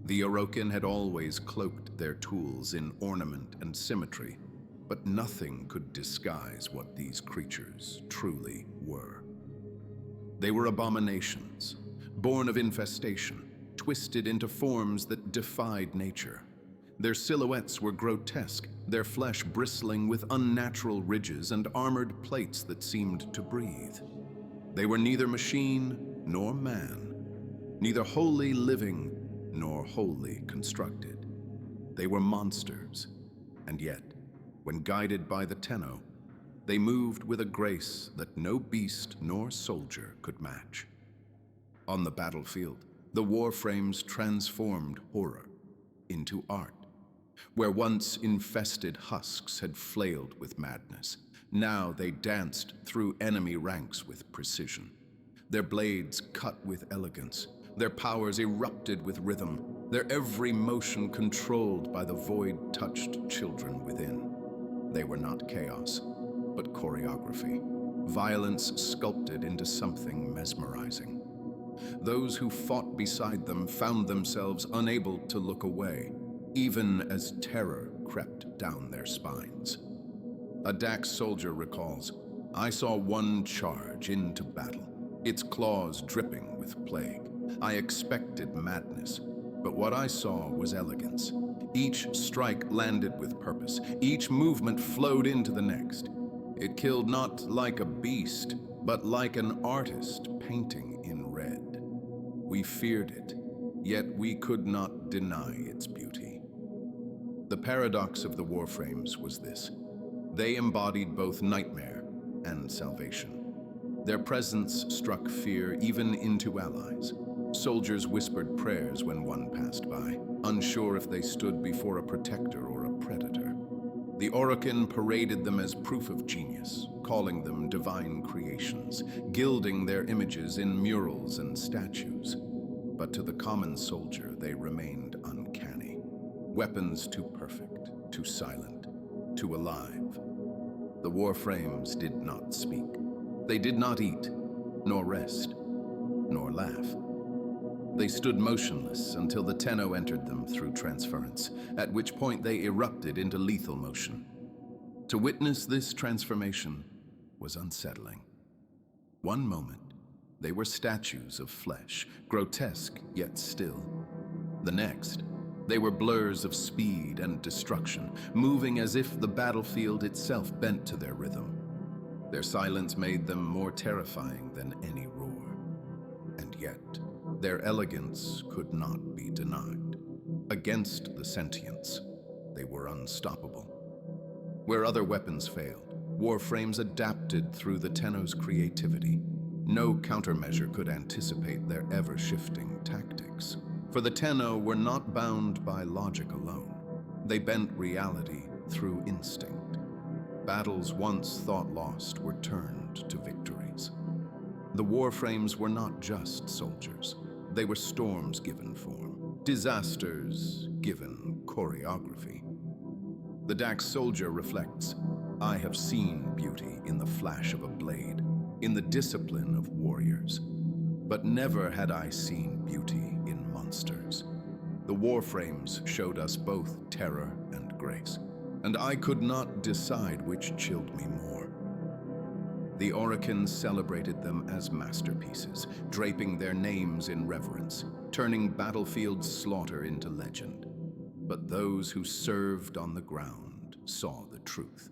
The Orokin had always cloaked their tools in ornament and symmetry, but nothing could disguise what these creatures truly were. They were abominations, born of infestation, twisted into forms that defied nature. Their silhouettes were grotesque, their flesh bristling with unnatural ridges and armored plates that seemed to breathe. They were neither machine nor man, neither wholly living nor wholly constructed. They were monsters, and yet, when guided by the Tenno, they moved with a grace that no beast nor soldier could match. On the battlefield, the Warframes transformed horror into art. Where once infested husks had flailed with madness, now they danced through enemy ranks with precision. Their blades cut with elegance, their powers erupted with rhythm, their every motion controlled by the void-touched children within. They were not chaos, but choreography, violence sculpted into something mesmerizing. Those who fought beside them found themselves unable to look away, even as terror crept down their spines. A Dax soldier recalls, "I saw one charge into battle, its claws dripping with plague. I expected madness, but what I saw was elegance. Each strike landed with purpose. Each movement flowed into the next. It killed not like a beast, but like an artist painting in red. We feared it, yet we could not deny its beauty." The paradox of the Warframes was this. They embodied both nightmare and salvation. Their presence struck fear even into allies. Soldiers whispered prayers when one passed by, unsure if they stood before a protector or a predator. The Orokin paraded them as proof of genius, calling them divine creations, gilding their images in murals and statues. But to the common soldier, they remained uncanny. Weapons too perfect, too silent, too alive. The Warframes did not speak. They did not eat, nor rest, nor laugh. They stood motionless until the Tenno entered them through transference, at which point they erupted into lethal motion. To witness this transformation was unsettling. One moment, they were statues of flesh, grotesque yet still. The next, they were blurs of speed and destruction, moving as if the battlefield itself bent to their rhythm. Their silence made them more terrifying than any roar. And yet, their elegance could not be denied. Against the Sentients, they were unstoppable. Where other weapons failed, Warframes adapted through the Tenno's creativity. No countermeasure could anticipate their ever-shifting tactics. For the Tenno were not bound by logic alone. They bent reality through instinct. Battles once thought lost were turned to victories. The Warframes were not just soldiers. They were storms given form, disasters given choreography. The Dax soldier reflects, "I have seen beauty in the flash of a blade, in the discipline of warriors. But never had I seen beauty in monsters. The Warframes showed us both terror and grace, and I could not decide which chilled me more." The Orokin celebrated them as masterpieces, draping their names in reverence, turning battlefield slaughter into legend. But those who served on the ground saw the truth.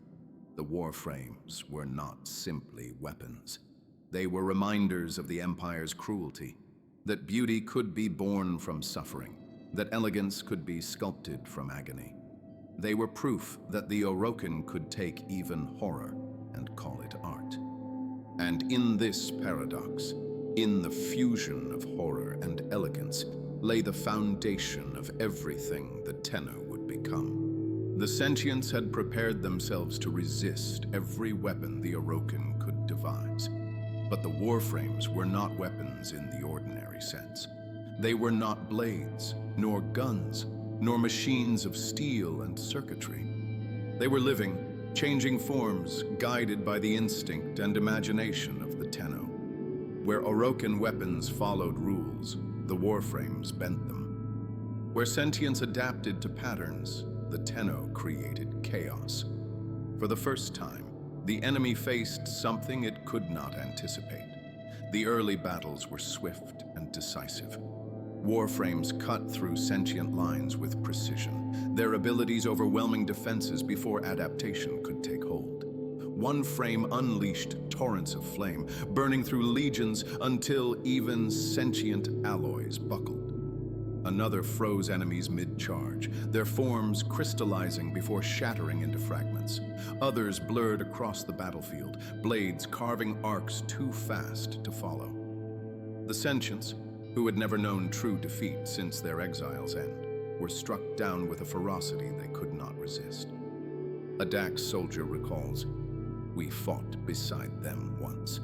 The Warframes were not simply weapons. They were reminders of the Empire's cruelty, that beauty could be born from suffering, that elegance could be sculpted from agony. They were proof that the Orokin could take even horror and call it art. And in this paradox, in the fusion of horror and elegance, lay the foundation of everything the Tenno would become. The Sentients had prepared themselves to resist every weapon the Orokin could devise. But the Warframes were not weapons in the ordinary sense. They were not blades, nor guns, nor machines of steel and circuitry. They were living, changing forms, guided by the instinct and imagination of the Tenno. Where Orokin weapons followed rules, the Warframes bent them. Where Sentients adapted to patterns, the Tenno created chaos. For the first time, the enemy faced something it could not anticipate. The early battles were swift and decisive. Warframes cut through sentient lines with precision, their abilities overwhelming defenses before adaptation could take hold. One frame unleashed torrents of flame, burning through legions until even sentient alloys buckled. Another froze enemies mid-charge, their forms crystallizing before shattering into fragments. Others blurred across the battlefield, blades carving arcs too fast to follow. The Sentients, who had never known true defeat since their exile's end, were struck down with a ferocity they could not resist. A Dax soldier recalls, "We fought beside them once,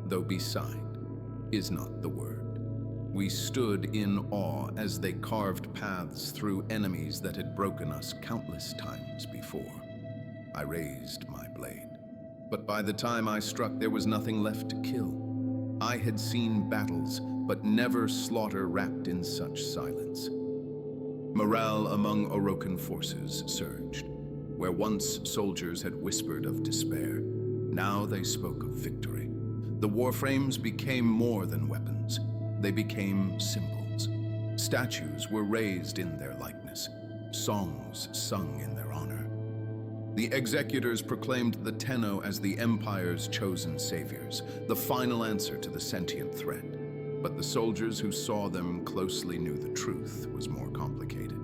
though beside is not the word. We stood in awe as they carved paths through enemies that had broken us countless times before. I raised my blade, but by the time I struck, there was nothing left to kill. I had seen battles, but never slaughter wrapped in such silence." Morale among Orokin forces surged. Where once soldiers had whispered of despair, now they spoke of victory. The Warframes became more than weapons. They became symbols. Statues were raised in their likeness, songs sung in their honor. The executors proclaimed the Tenno as the Empire's chosen saviors, the final answer to the sentient threat. But the soldiers who saw them closely knew the truth was more complicated.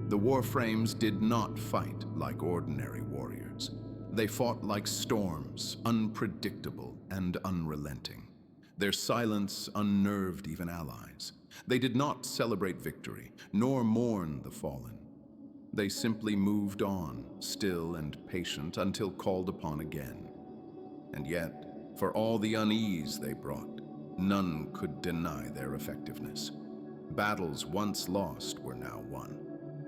The Warframes did not fight like ordinary warriors. They fought like storms, unpredictable and unrelenting. Their silence unnerved even allies. They did not celebrate victory, nor mourn the fallen. They simply moved on, still and patient, until called upon again. And yet, for all the unease they brought, none could deny their effectiveness. Battles once lost were now won.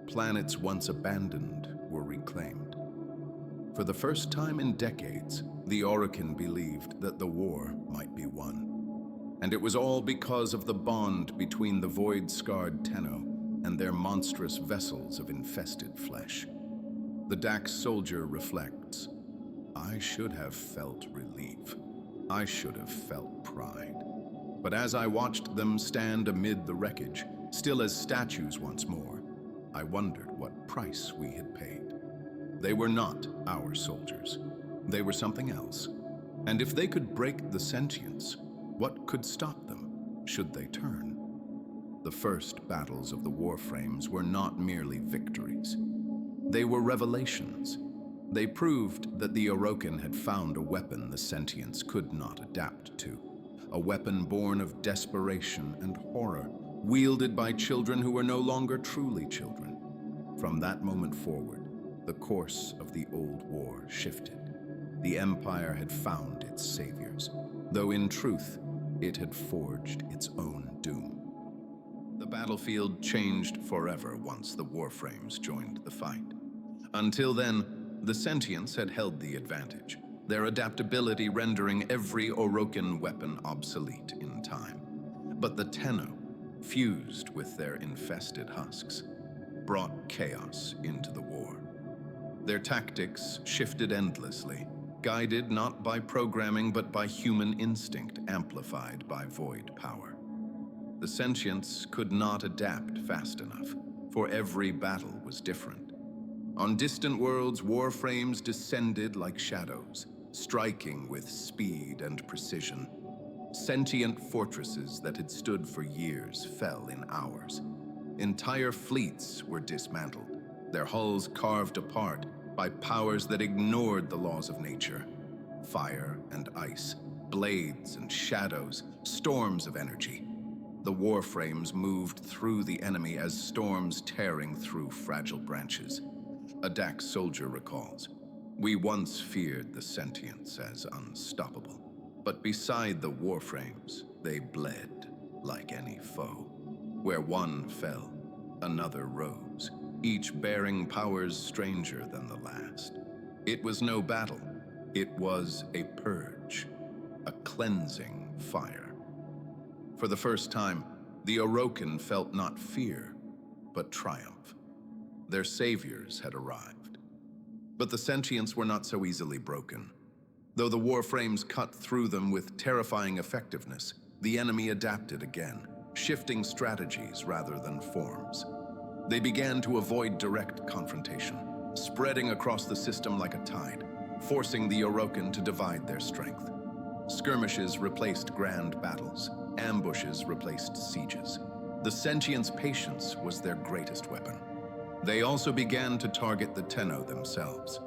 Planets once abandoned were reclaimed. For the first time in decades, the Orokin believed that the war might be won. And it was all because of the bond between the void-scarred Tenno and their monstrous vessels of infested flesh. The Dax soldier reflects, "I should have felt relief. I should have felt pride. But as I watched them stand amid the wreckage, still as statues once more, I wondered what price we had paid. They were not our soldiers. They were something else. And if they could break the Sentients, what could stop them, should they turn?" The first battles of the Warframes were not merely victories. They were revelations. They proved that the Orokin had found a weapon the Sentients could not adapt to. A weapon born of desperation and horror, wielded by children who were no longer truly children. From that moment forward, the course of the old war shifted. The Empire had found its saviors, though in truth, it had forged its own doom. The battlefield changed forever once the Warframes joined the fight. Until then, the Sentients had held the advantage, their adaptability rendering every Orokin weapon obsolete in time. But the Tenno, fused with their infested husks, brought chaos into the war. Their tactics shifted endlessly, guided not by programming but by human instinct amplified by void power. The Sentients could not adapt fast enough, for every battle was different. On distant worlds, Warframes descended like shadows, striking with speed and precision. Sentient fortresses that had stood for years fell in hours. Entire fleets were dismantled, their hulls carved apart by powers that ignored the laws of nature. Fire and ice, blades and shadows, storms of energy. The Warframes moved through the enemy as storms tearing through fragile branches. A Dax soldier recalls, "We once feared the Sentients as unstoppable, but beside the Warframes, they bled like any foe. Where one fell, another rose, each bearing powers stranger than the last. It was no battle, it was a purge, a cleansing fire." For the first time, the Orokin felt not fear, but triumph. Their saviors had arrived. But the Sentients were not so easily broken. Though the Warframes cut through them with terrifying effectiveness, the enemy adapted again, shifting strategies rather than forms. They began to avoid direct confrontation, spreading across the system like a tide, forcing the Orokin to divide their strength. Skirmishes replaced grand battles. Ambushes replaced sieges. The Sentients' patience was their greatest weapon. They also began to target the Tenno themselves.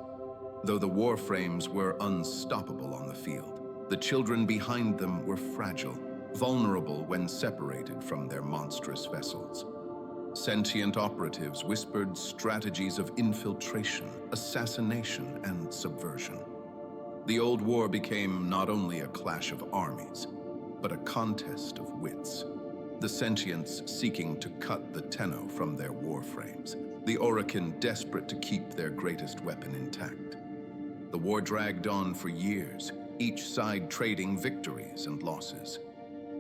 Though the Warframes were unstoppable on the field, the children behind them were fragile, vulnerable when separated from their monstrous vessels. Sentient operatives whispered strategies of infiltration, assassination, and subversion. The old war became not only a clash of armies, but a contest of wits. The Sentients seeking to cut the Tenno from their Warframes, the Orokin desperate to keep their greatest weapon intact. The war dragged on for years, each side trading victories and losses.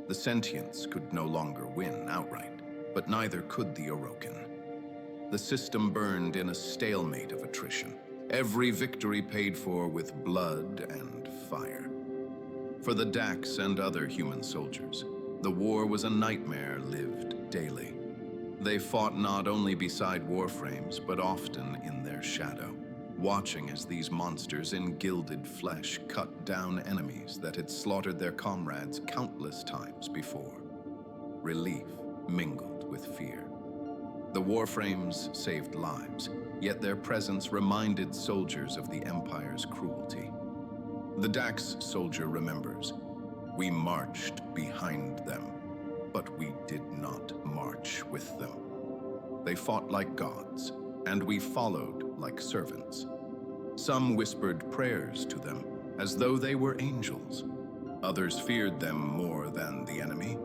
The Sentients could no longer win outright, but neither could the Orokin. The system burned in a stalemate of attrition. every victory paid for with blood and fire. For the Dax and other human soldiers, the war was a nightmare lived daily. They fought not only beside Warframes, but often in their shadow, watching as these monsters in gilded flesh cut down enemies that had slaughtered their comrades countless times before. Relief mingled with fear. The Warframes saved lives, yet their presence reminded soldiers of the Empire's cruelty. The Dax soldier remembers, "We marched behind them, but we did not march with them. They fought like gods, and we followed like servants. Some whispered prayers to them, as though they were angels. Others feared them more than the enemy.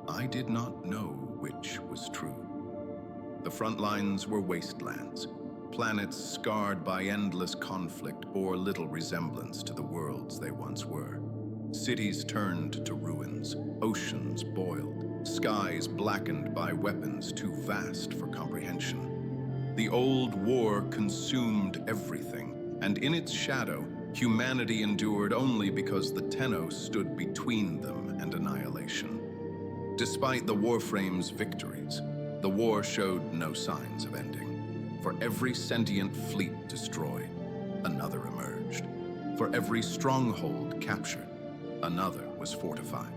I did not know which was true." The front lines were wastelands. Planets scarred by endless conflict bore little resemblance to the worlds they once were. Cities turned to ruins, oceans boiled, skies blackened by weapons too vast for comprehension. The old war consumed everything, and in its shadow, humanity endured only because the Tenno stood between them and annihilation. Despite the Warframes' victories, the war showed no signs of ending. For every sentient fleet destroyed, another emerged. For every stronghold captured, another was fortified.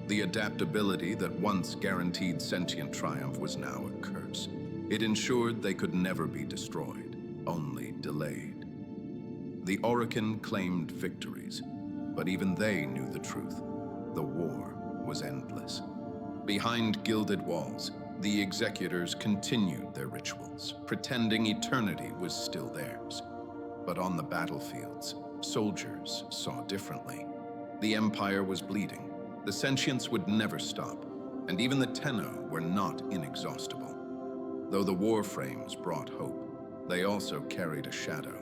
The adaptability that once guaranteed sentient triumph was now a curse. It ensured they could never be destroyed, only delayed. The Orokin claimed victories, but even they knew the truth. The war was endless. Behind gilded walls, the executors continued their rituals, pretending eternity was still theirs. But on the battlefields, soldiers saw differently. The Empire was bleeding. The Sentients would never stop, and even the Tenno were not inexhaustible. Though the Warframes brought hope, they also carried a shadow.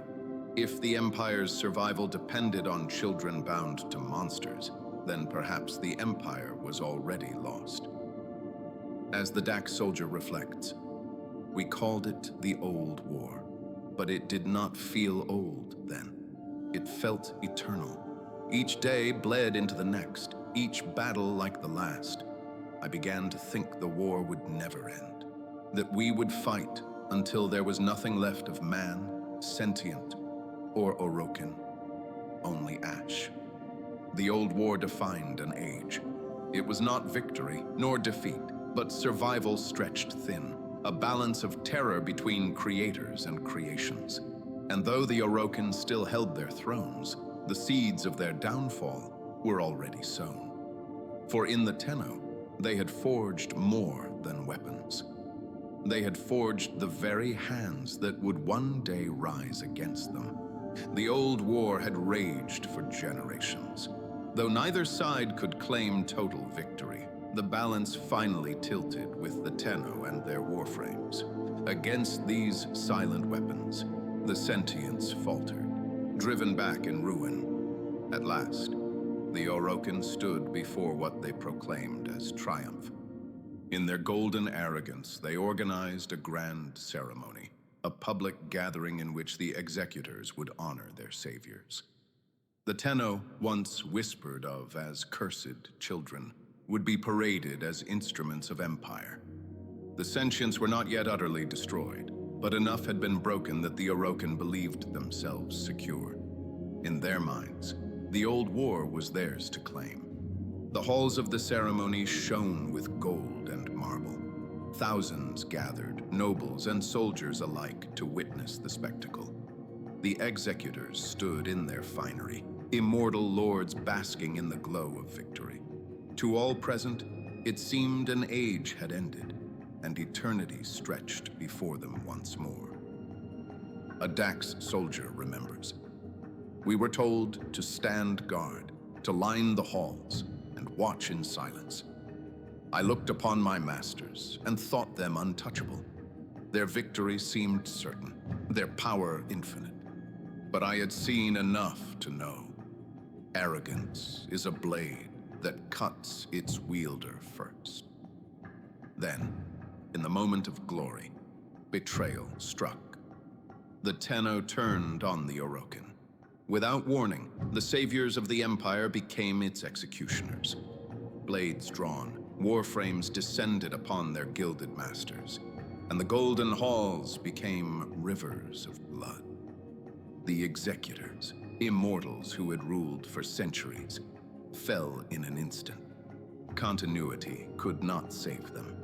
If the Empire's survival depended on children bound to monsters, then perhaps the Empire was already lost. As the Dax soldier reflects, we called it the Old War, but it did not feel old then. It felt eternal. Each day bled into the next, each battle like the last. I began to think the war would never end, that we would fight until there was nothing left of man, sentient, or Orokin, only ash. The Old War defined an age. It was not victory nor defeat, but survival stretched thin, a balance of terror between creators and creations. And though the Orokin still held their thrones, the seeds of their downfall were already sown. For in the Tenno, they had forged more than weapons. They had forged the very hands that would one day rise against them. The Old War had raged for generations. Though neither side could claim total victory, the balance finally tilted with the Tenno and their Warframes. Against these silent weapons, the Sentients faltered, driven back in ruin. At last, the Orokin stood before what they proclaimed as triumph. In their golden arrogance, they organized a grand ceremony, a public gathering in which the executors would honor their saviors. The Tenno, once whispered of as cursed children, would be paraded as instruments of empire. The Sentients were not yet utterly destroyed, but enough had been broken that the Orokin believed themselves secure. In their minds, the Old War was theirs to claim. The halls of the ceremony shone with gold and marble. Thousands gathered, nobles and soldiers alike, to witness the spectacle. The executors stood in their finery, immortal lords basking in the glow of victory. To all present, it seemed an age had ended, and eternity stretched before them once more. A Dax soldier remembers. We were told to stand guard, to line the halls, and watch in silence. I looked upon my masters and thought them untouchable. Their victory seemed certain, their power infinite. But I had seen enough to know. Arrogance is a blade that cuts its wielder first. Then, in the moment of glory, betrayal struck. the Tenno turned on the Orokin. Without warning, the saviors of the Empire became its executioners. Blades drawn, Warframes descended upon their gilded masters, and the golden halls became rivers of blood. The executors, immortals who had ruled for centuries, fell in an instant. Continuity could not save them.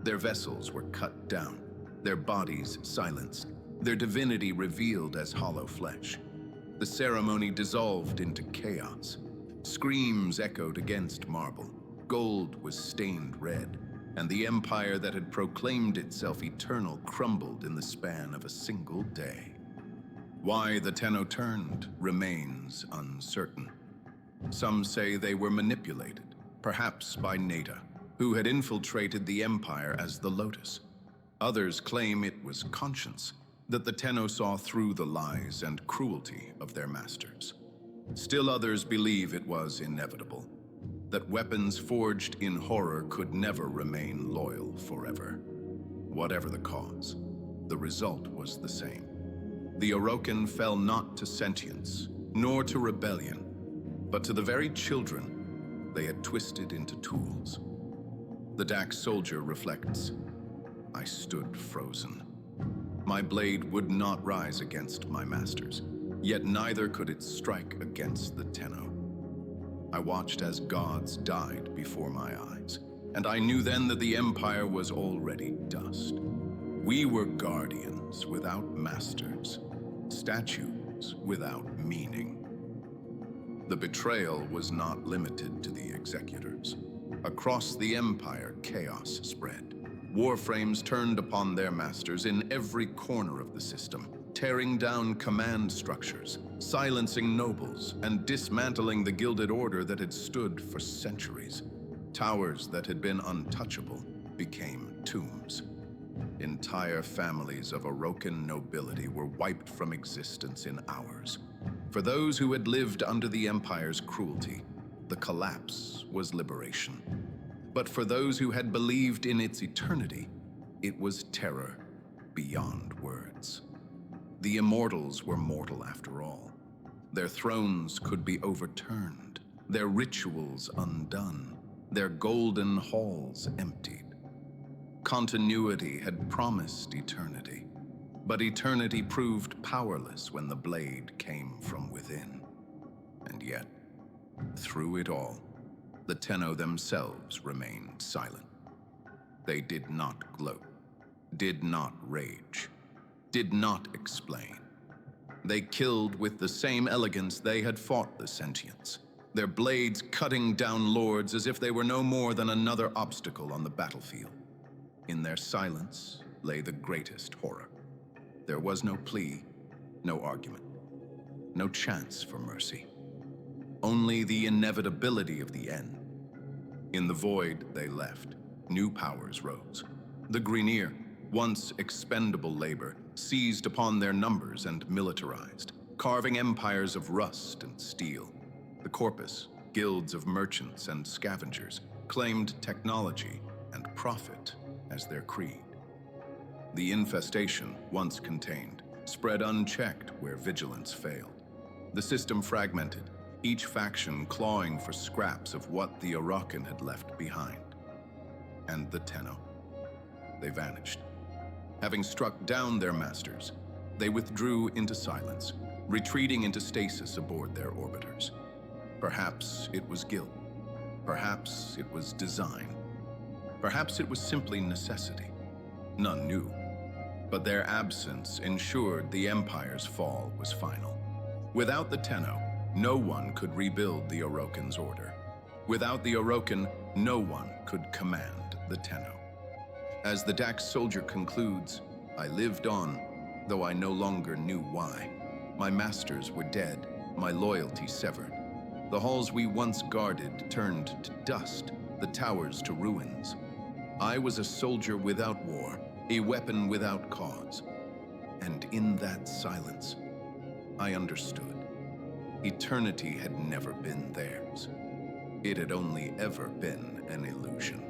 Their vessels were cut down, their bodies silenced, their divinity revealed as hollow flesh. The ceremony dissolved into chaos. Screams echoed against marble. Gold was stained red, and the empire that had proclaimed itself eternal crumbled in the span of a single day. Why the Tenno turned remains uncertain. Some say they were manipulated, perhaps by Neda, who had infiltrated the empire as the Lotus. Others claim it was conscience, that the Tenno saw through the lies and cruelty of their masters. Still others believe it was inevitable, that weapons forged in horror could never remain loyal forever. Whatever the cause, the result was the same. The Orokin fell not to sentience, nor to rebellion, but to the very children they had twisted into tools. The Dax soldier reflects, "I stood frozen. My blade would not rise against my masters, yet neither could it strike against the Tenno. I watched as gods died before my eyes, and I knew then that the Empire was already dust. We were guardians without masters, statues without meaning." The betrayal was not limited to the executors. Across the Empire, chaos spread. Warframes turned upon their masters in every corner of the system, tearing down command structures, silencing nobles, and dismantling the Gilded Order that had stood for centuries. Towers that had been untouchable became tombs. Entire families of Orokin nobility were wiped from existence in hours. For those who had lived under the Empire's cruelty, the collapse was liberation. But for those who had believed in its eternity, it was terror beyond words. The immortals were mortal after all. Their thrones could be overturned, their rituals undone, their golden halls emptied. Continuity had promised eternity, but eternity proved powerless when the blade came from within. And yet, through it all, the Tenno themselves remained silent. They did not gloat, did not rage, did not explain. They killed with the same elegance they had fought the Sentients, their blades cutting down lords as if they were no more than another obstacle on the battlefield. In their silence lay the greatest horror. There was no plea, no argument, no chance for mercy. Only the inevitability of the end. In the void they left, new powers rose. The Grineer, once expendable labor, seized upon their numbers and militarized, carving empires of rust and steel. The Corpus, guilds of merchants and scavengers, claimed technology and profit as their creed. The infestation, once contained, spread unchecked where vigilance failed. The system fragmented, each faction clawing for scraps of what the Orokin had left behind. And the Tenno. They vanished. Having struck down their masters, they withdrew into silence, retreating into stasis aboard their orbiters. Perhaps it was guilt. Perhaps it was design. Perhaps it was simply necessity. None knew. But their absence ensured the Empire's fall was final. Without the Tenno, no one could rebuild the Orokin's order. Without the Orokin, no one could command the Tenno. As the Dax soldier concludes, "I lived on, though I no longer knew why. My masters were dead, my loyalty severed. The halls we once guarded turned to dust, the towers to ruins. I was a soldier without war, a weapon without cause. And in that silence, I understood. Eternity had never been theirs. It had only ever been an illusion."